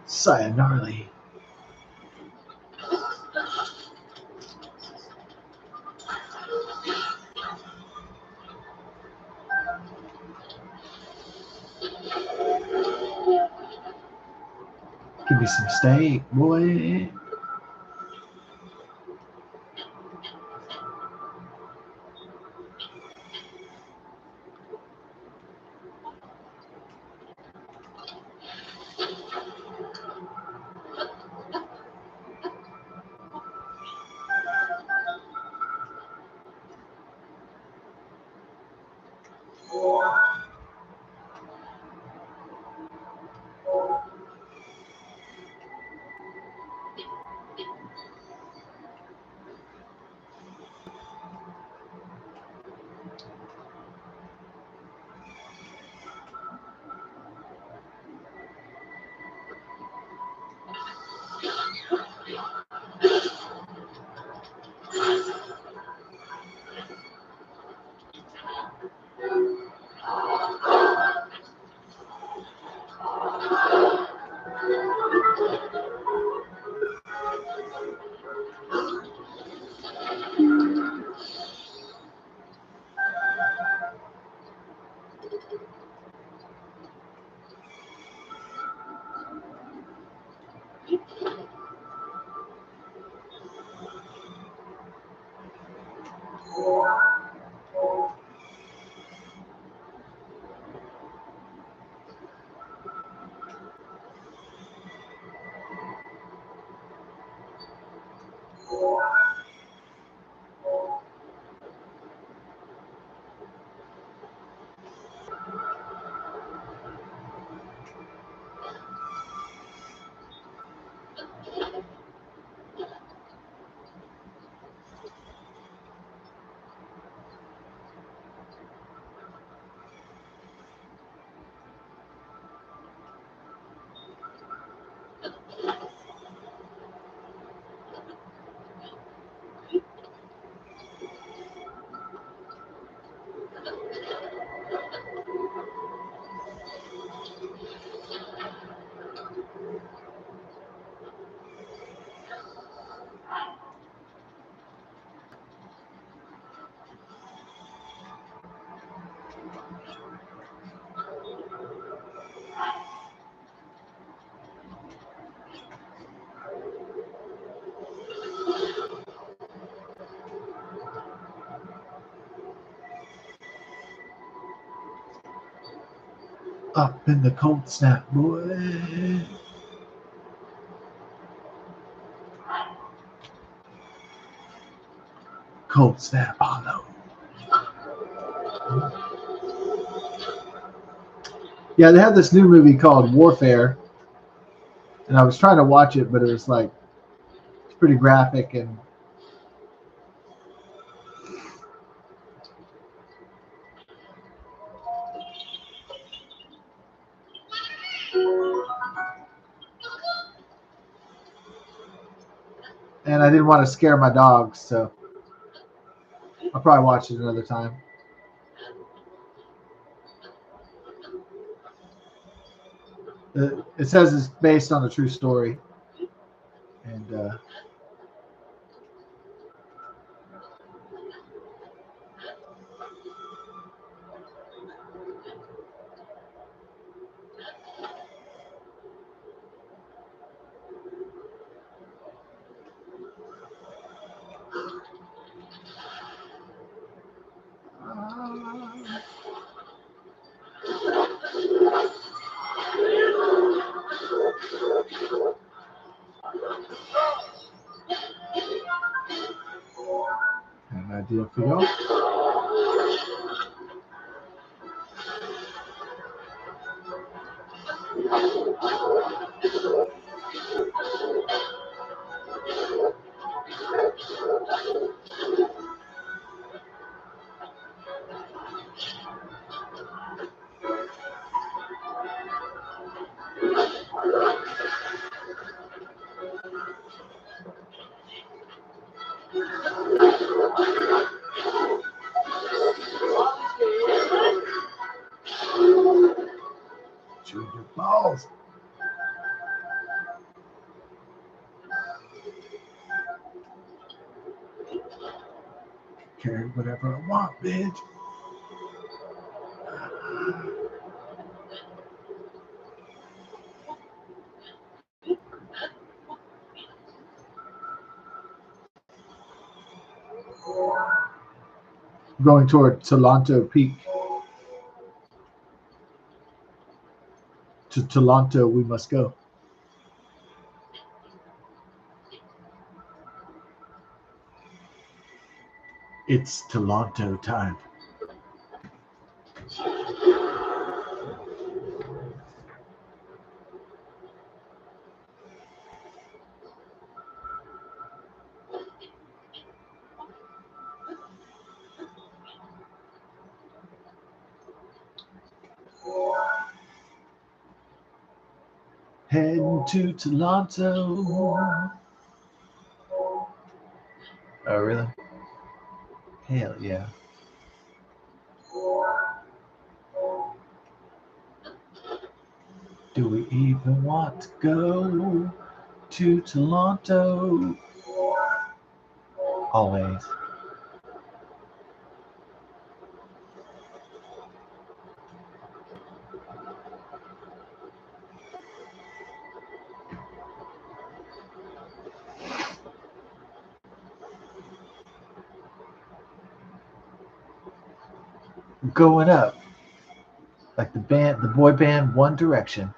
Sayonara. Give me some steak, boy. Up in the cold snap, boy. Cold snap. Oh no. Yeah, they have this new movie called Warfare, and I was trying to watch it, but it was like it's pretty graphic and I didn't want to scare my dogs, so I'll probably watch it another time. It says it's based on a true story, and an idea for y'all. Shoot your balls. Carry whatever I want, bitch. Going toward Toronto Peak. To Toronto we must go. It's Toronto time. Heading to Toronto. Oh, really? Hell yeah. Do we even want to go to Toronto? Always. Going up. Like the boy band One Direction.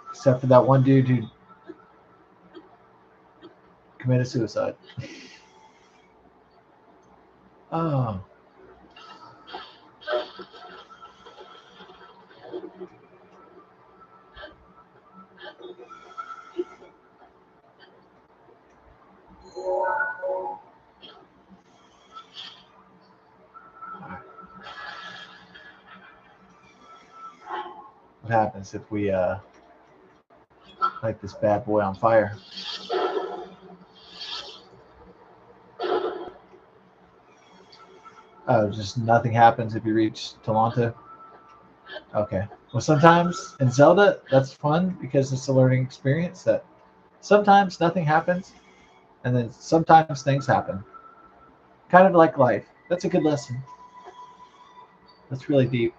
Except for that one dude who committed suicide. Oh. What happens if we light this bad boy on fire? Oh, just nothing happens if you reach Toronto? Okay. Well, sometimes in Zelda, that's fun because it's a learning experience that sometimes nothing happens and then sometimes things happen. Kind of like life. That's a good lesson. That's really deep.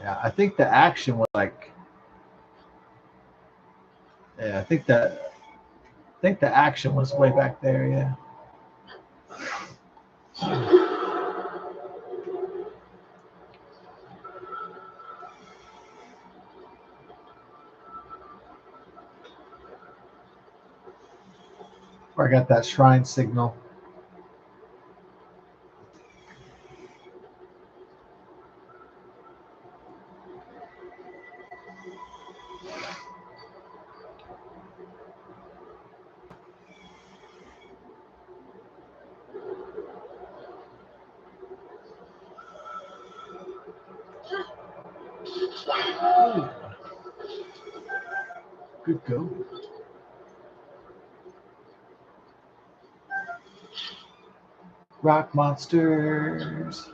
Yeah, I think the action was like, yeah, I think the action was way back there. Yeah. Where I got that shrine signal. Ooh, good go. Rock monsters.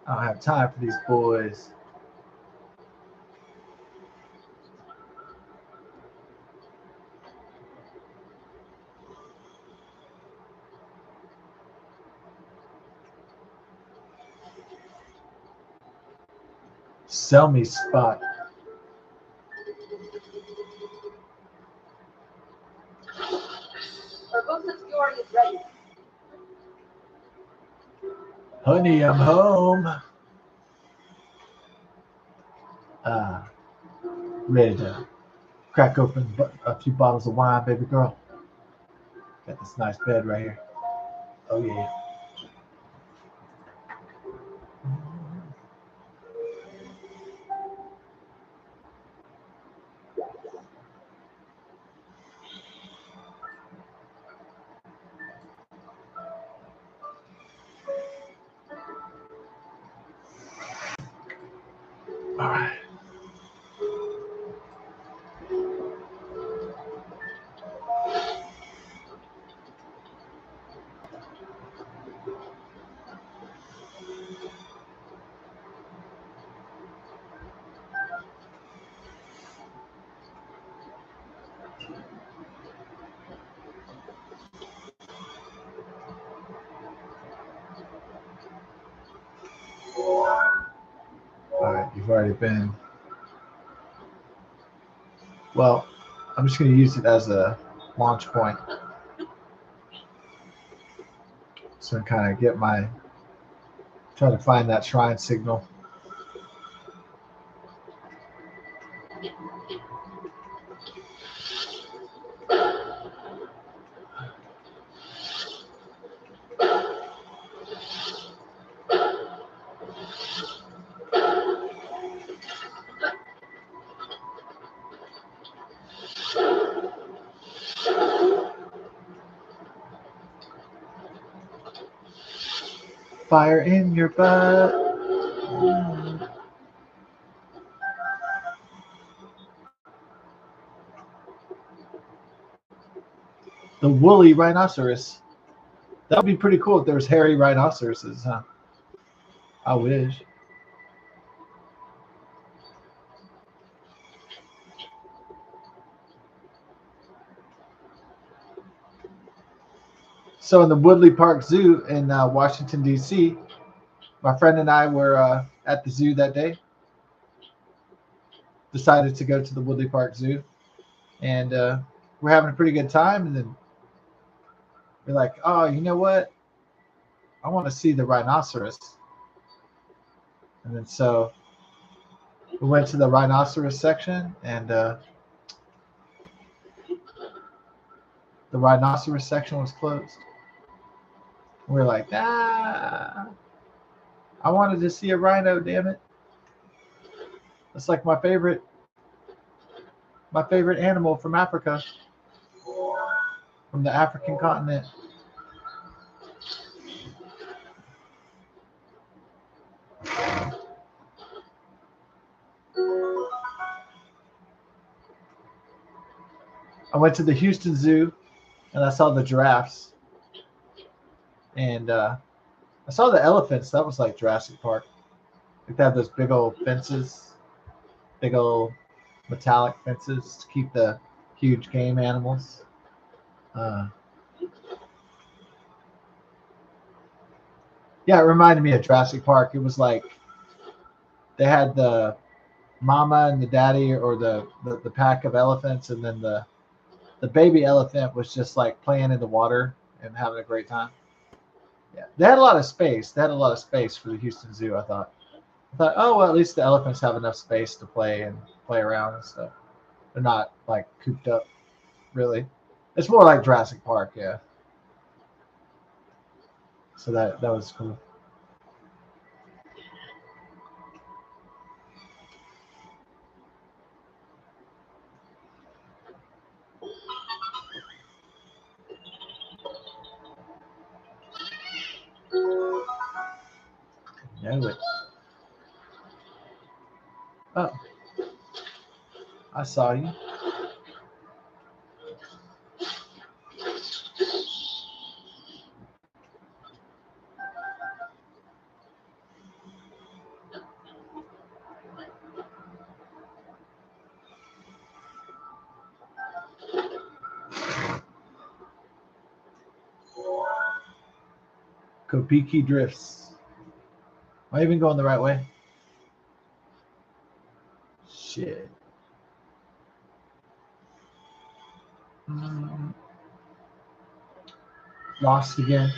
I don't have time for these boys. Sell me spot. Honey, I'm home. Ready to crack open a few bottles of wine, baby girl. Got this nice bed right here. Oh, yeah. All right. All right, you've already been. Well, I'm just going to use it as a launch point. So kind of get my, try to find that shrine signal. Fire in your butt. The woolly rhinoceros. That would be pretty cool if there was hairy rhinoceroses, huh? I wish. So in the Woodley Park Zoo in Washington, D.C., my friend and I were at the zoo that day. Decided to go to the Woodley Park Zoo, and we're having a pretty good time. And then we're like, oh, you know what? I want to see the rhinoceros. And then so we went to the rhinoceros section, and the rhinoceros section was closed. We're like, ah, I wanted to see a rhino, damn it. That's like my favorite animal from Africa, from the African continent. I went to the Houston Zoo and I saw the giraffes, and I saw the elephants. That was like Jurassic Park. Like they have those big old fences, big old metallic fences to keep the huge game animals. Uh, yeah, it reminded me of Jurassic Park. It was like they had the mama and the daddy, or the pack of elephants, and then the baby elephant was just like playing in the water and having a great time. Yeah, they had a lot of space. They had a lot of space for the Houston Zoo, I thought. I thought, oh well, at least the elephants have enough space to play around and stuff. They're not like cooped up, really. It's more like Jurassic Park, yeah. So that was cool. Know it. Oh, I saw you. Kopiki drifts. Am I even going the right way? Shit. Mm, lost again.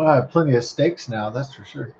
Well, I have plenty of steaks now, that's for sure.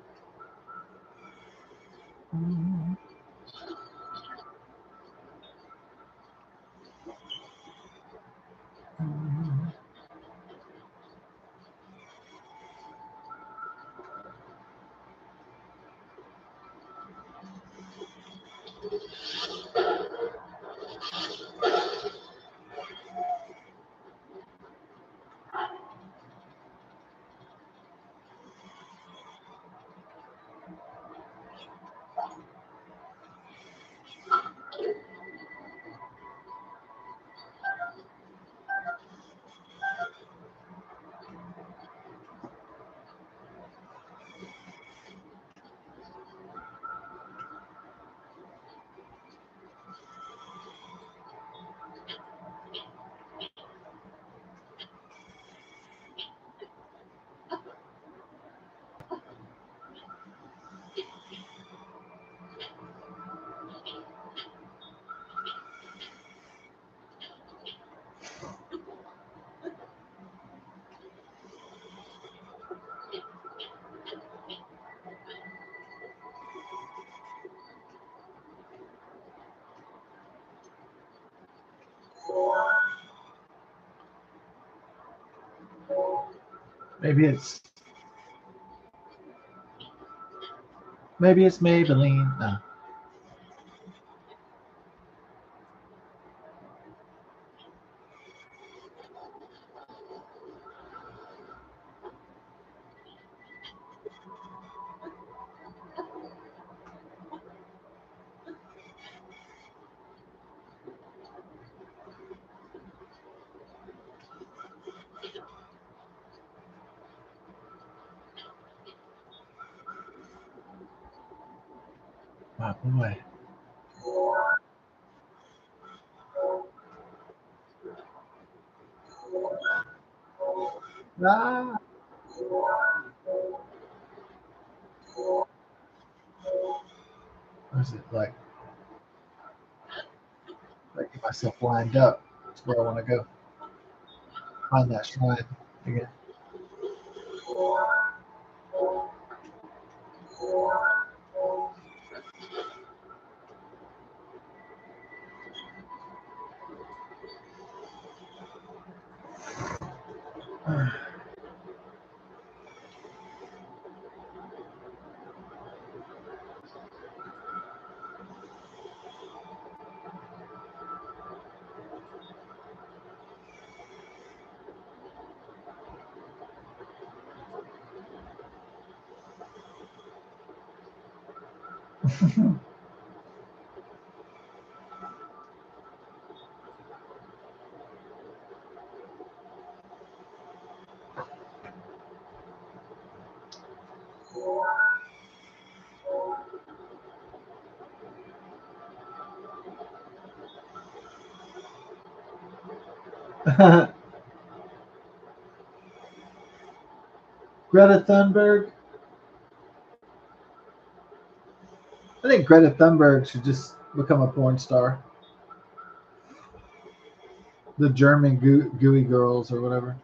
Maybe it's Maybelline. No. My boy. Ah, where's it? Like get myself lined up. That's where I want to go. Find that shrine again. Greta Thunberg. I think Greta Thunberg should just become a porn star. The German gooey girls or whatever.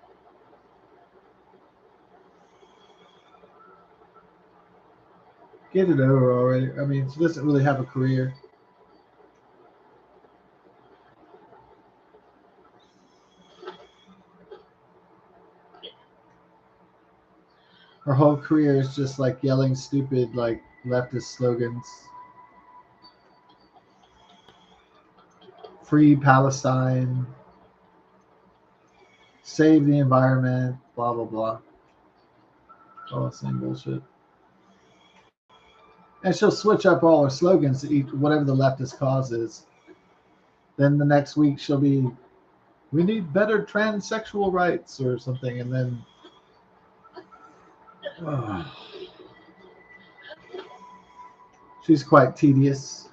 Get it over already. I mean, she doesn't really have a career. Her whole career is just like yelling stupid like leftist slogans. Free Palestine, save the environment, blah blah blah. All the same bullshit. And she'll switch up all her slogans to each whatever the leftist cause is. Then the next week she'll be, we need better transsexual rights or something, and then oh, she's quite tedious.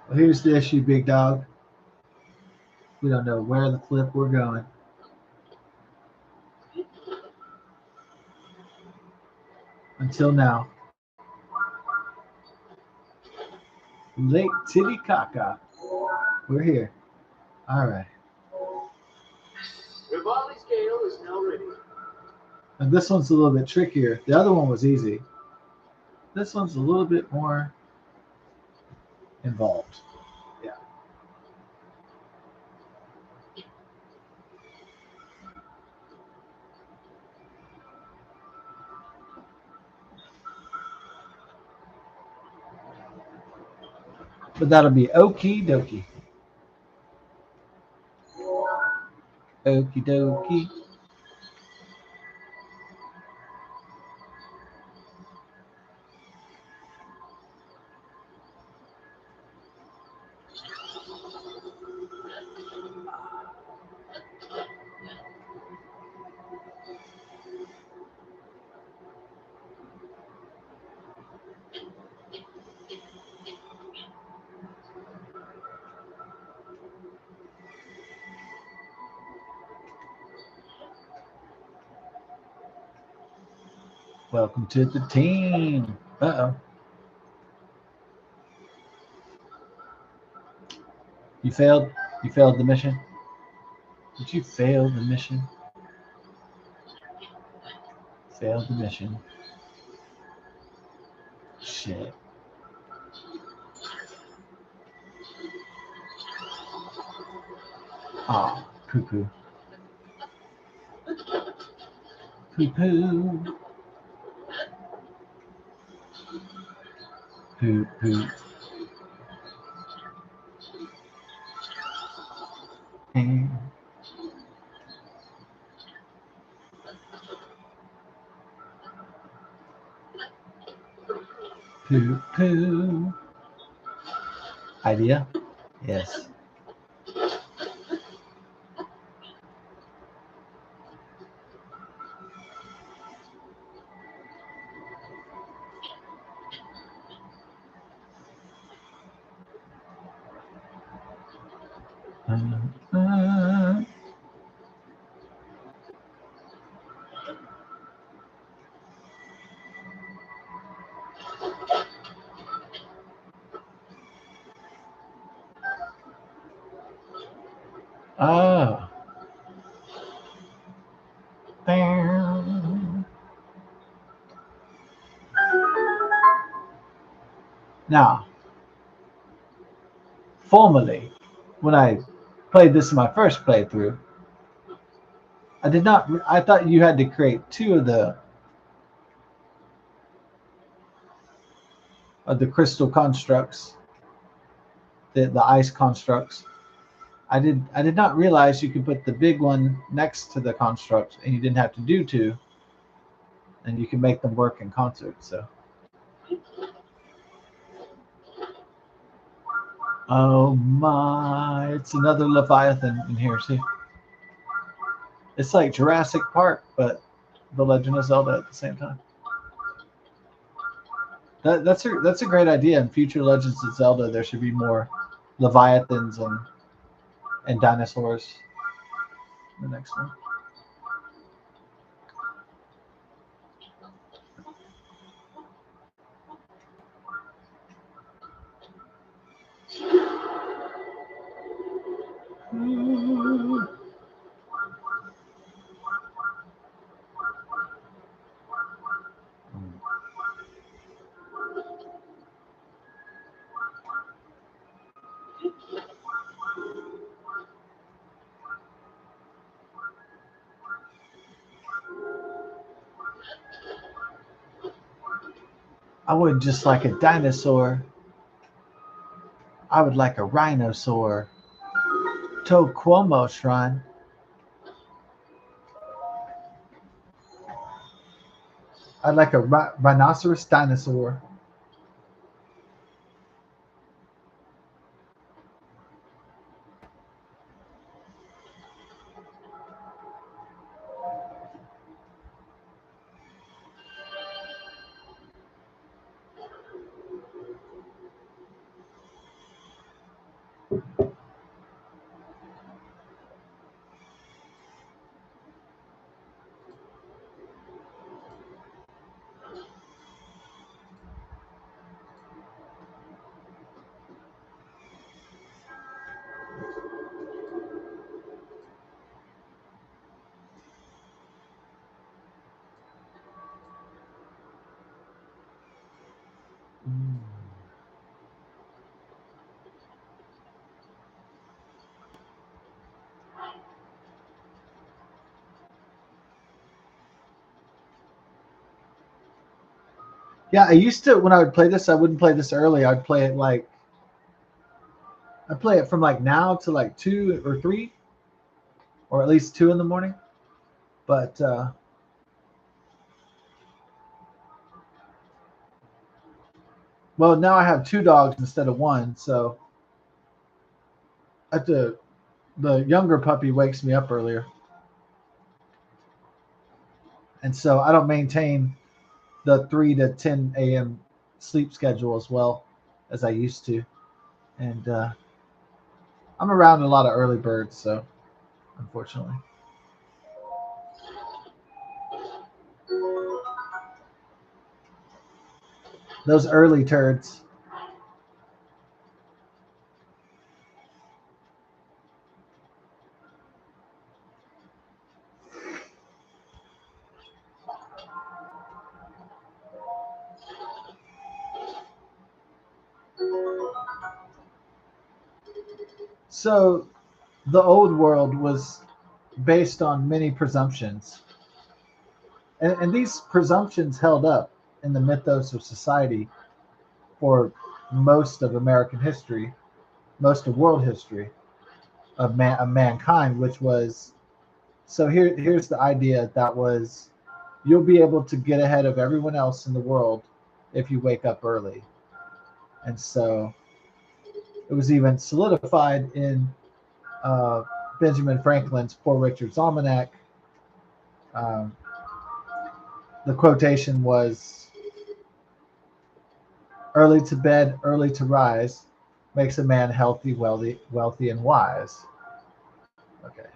Well, here's the issue, big dog. We don't know where the flip we're going. Until now. Lake Titicaca. We're here. All right. Vivaldi scale is now ready. And this one's a little bit trickier. The other one was easy. This one's a little bit more involved. Yeah. But that'll be okie dokie. Okie dokie. Welcome to the team. Uh-oh. You failed? You failed the mission? Did you fail the mission? Failed the mission. Shit. Aw, poo-poo. Poo-poo. Poo-poo. Poo-poo. Idea? Yes. Oh. Now, formerly, when I played this in my first playthrough, I did not. I thought you had to create two of the crystal constructs, the ice constructs. I did not realize you could put the big one next to the construct, and you didn't have to do two, and you can make them work in concert. So, oh my, it's another Leviathan in here. See, it's like Jurassic Park, but The Legend of Zelda at the same time. That's a great idea. In future Legends of Zelda, there should be more Leviathans and dinosaurs. The next one. I would just like a dinosaur. I would like a rhinosaur. To Cuomo Shrine. I'd like a rhinoceros dinosaur. Yeah, I used to when I would play this. I wouldn't play this early. I'd play it like I play it from like now to like 2 or 3, or at least 2 in the morning. But well, now I have 2 dogs instead of one, so at the younger puppy wakes me up earlier, and so I don't maintain the 3 to 10 a.m. sleep schedule as well as I used to, and I'm around a lot of early birds, so unfortunately, those early turds. So the old world was based on many presumptions, and these presumptions held up in the mythos of society for most of American history, most of world history of mankind, which was so here's the idea that was you'll be able to get ahead of everyone else in the world if you wake up early. And so it was even solidified in uh, Benjamin Franklin's Poor Richard's Almanac. Um, the quotation was, "Early to bed, early to rise, makes a man healthy, wealthy, and wise." Okay.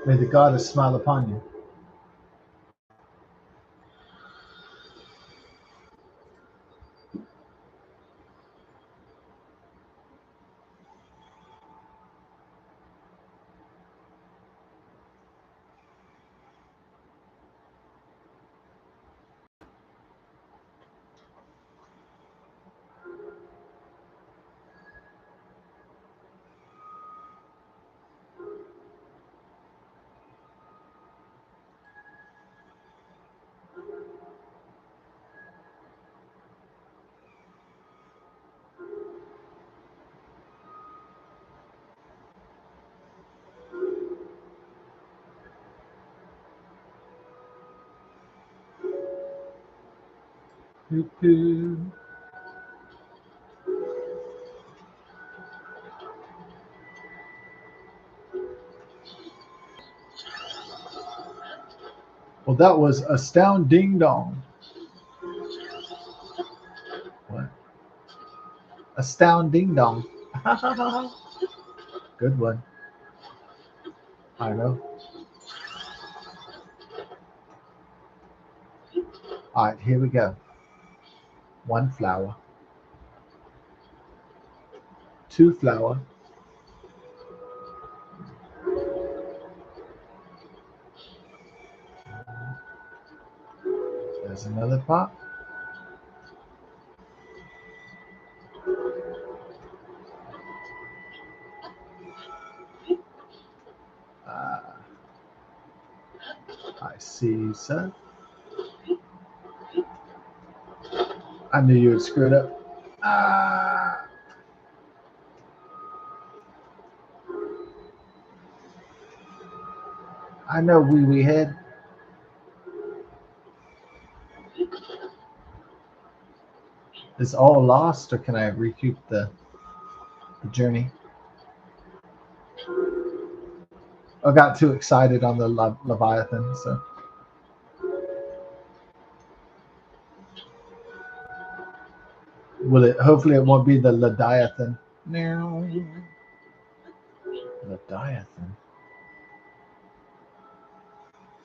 May the goddess smile upon you. Well, that was Astound Ding Dong. What? Astound Ding Dong. Good one. I know. All right, here we go. 1 flower, 2 flower. There's another pot. Uh, I see, sir. I knew you would screw it up. I know, wee wee head. Is all lost, or can I recoup the journey? I got too excited on the Leviathan, so will it? Hopefully, it won't be the Leviathan. No, Leviathan.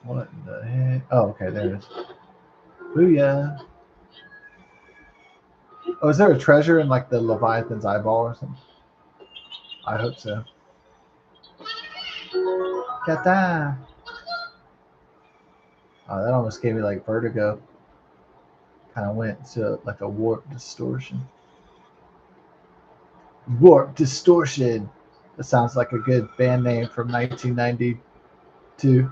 What in the heck? Oh, okay, there it is. Booyah. Oh, is there a treasure in like the Leviathan's eyeball or something? I hope so. Yata! Oh, that almost gave me like vertigo. Kind of went to like a warp distortion. Warp distortion. That sounds like a good band name from 1992.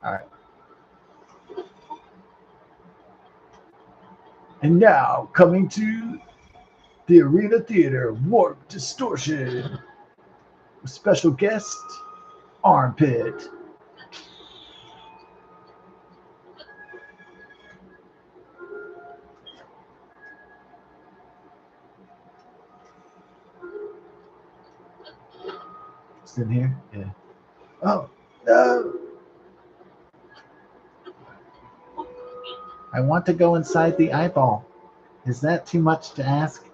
All right. And now coming to the Arena Theater Warp Distortion with special guest Armpit. It's in here? Yeah. Oh, no. I want to go inside the eyeball. Is that too much to ask?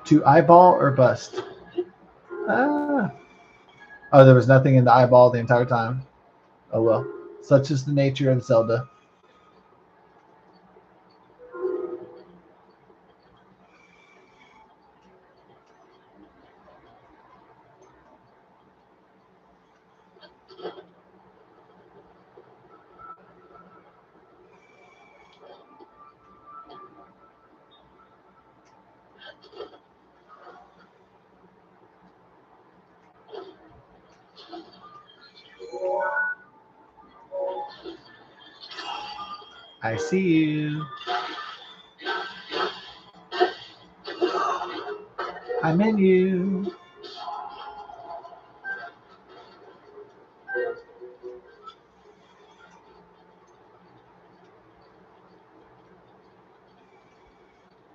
To eyeball or bust? Ah. Oh, there was nothing in the eyeball the entire time. Oh well. Such is the nature of Zelda. I see you. I'm in you.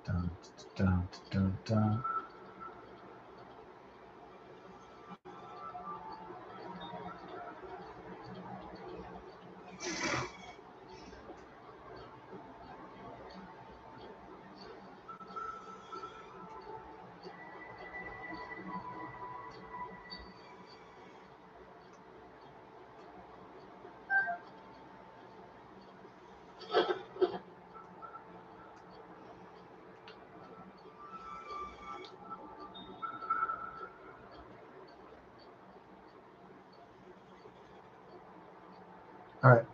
Dun, dun, dun, dun. All right.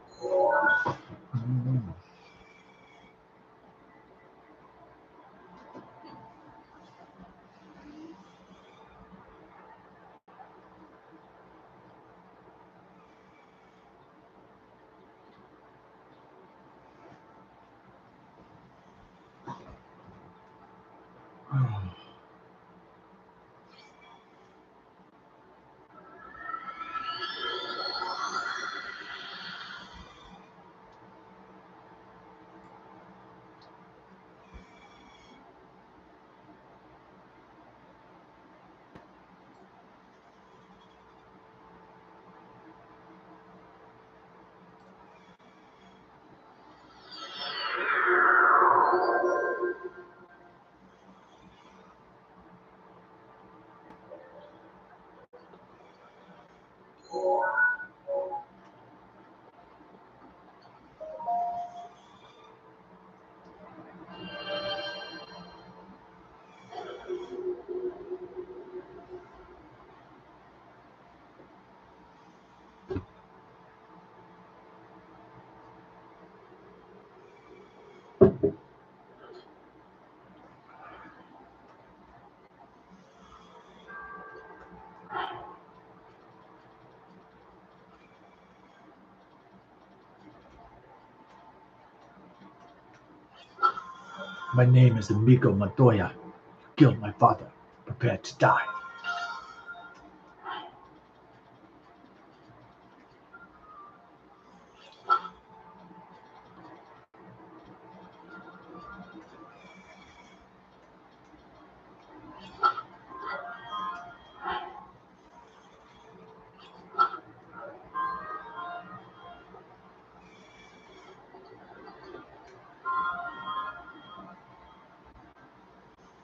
My name is Amigo Montoya. You killed my father. Prepare to die.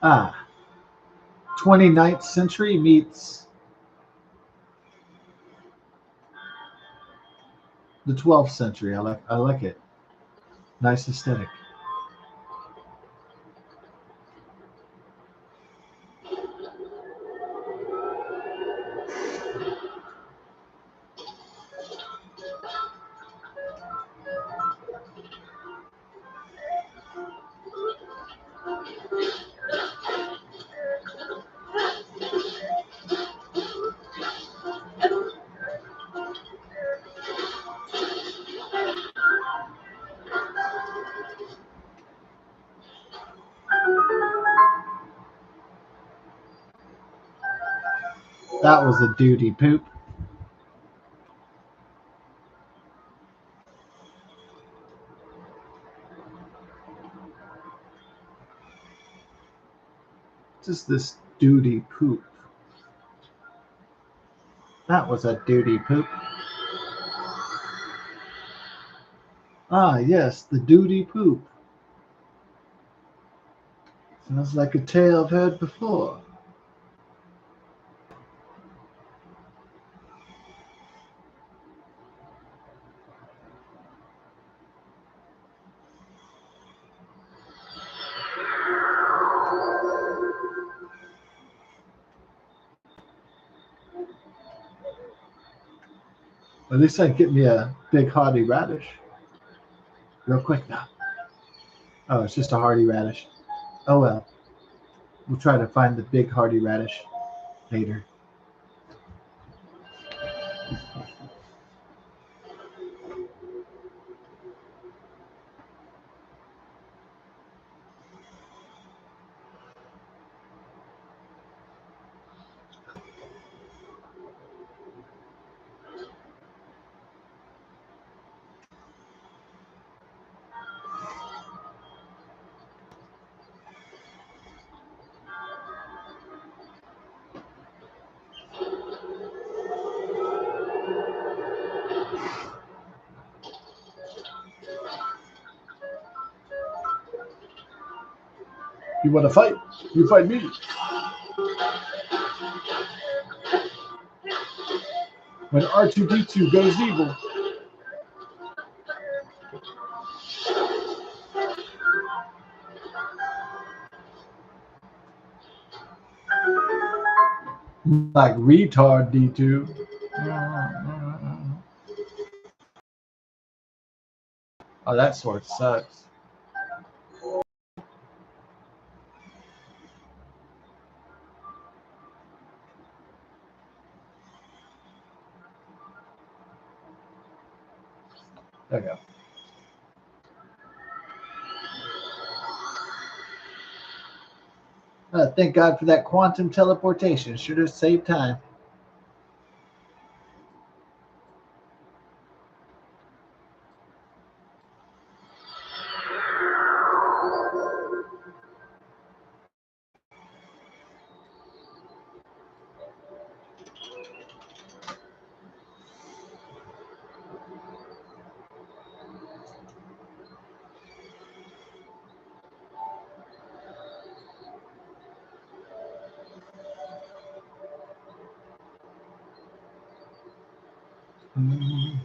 Ah, 29th century meets the 12th century. I like it. Nice aesthetic. That was a duty poop. Just this duty poop. That was a duty poop. Ah, yes, the duty poop. Sounds like a tale I've heard before. At least I get me a big hearty radish. Real quick now. Oh, it's just a hearty radish. Oh well. We'll try to find the big hearty radish later. You want to fight? You fight me. When R2D2 goes evil. Like retard D2. Oh, that sword sucks. There we go. Thank God for that quantum teleportation. Should have saved time. Um,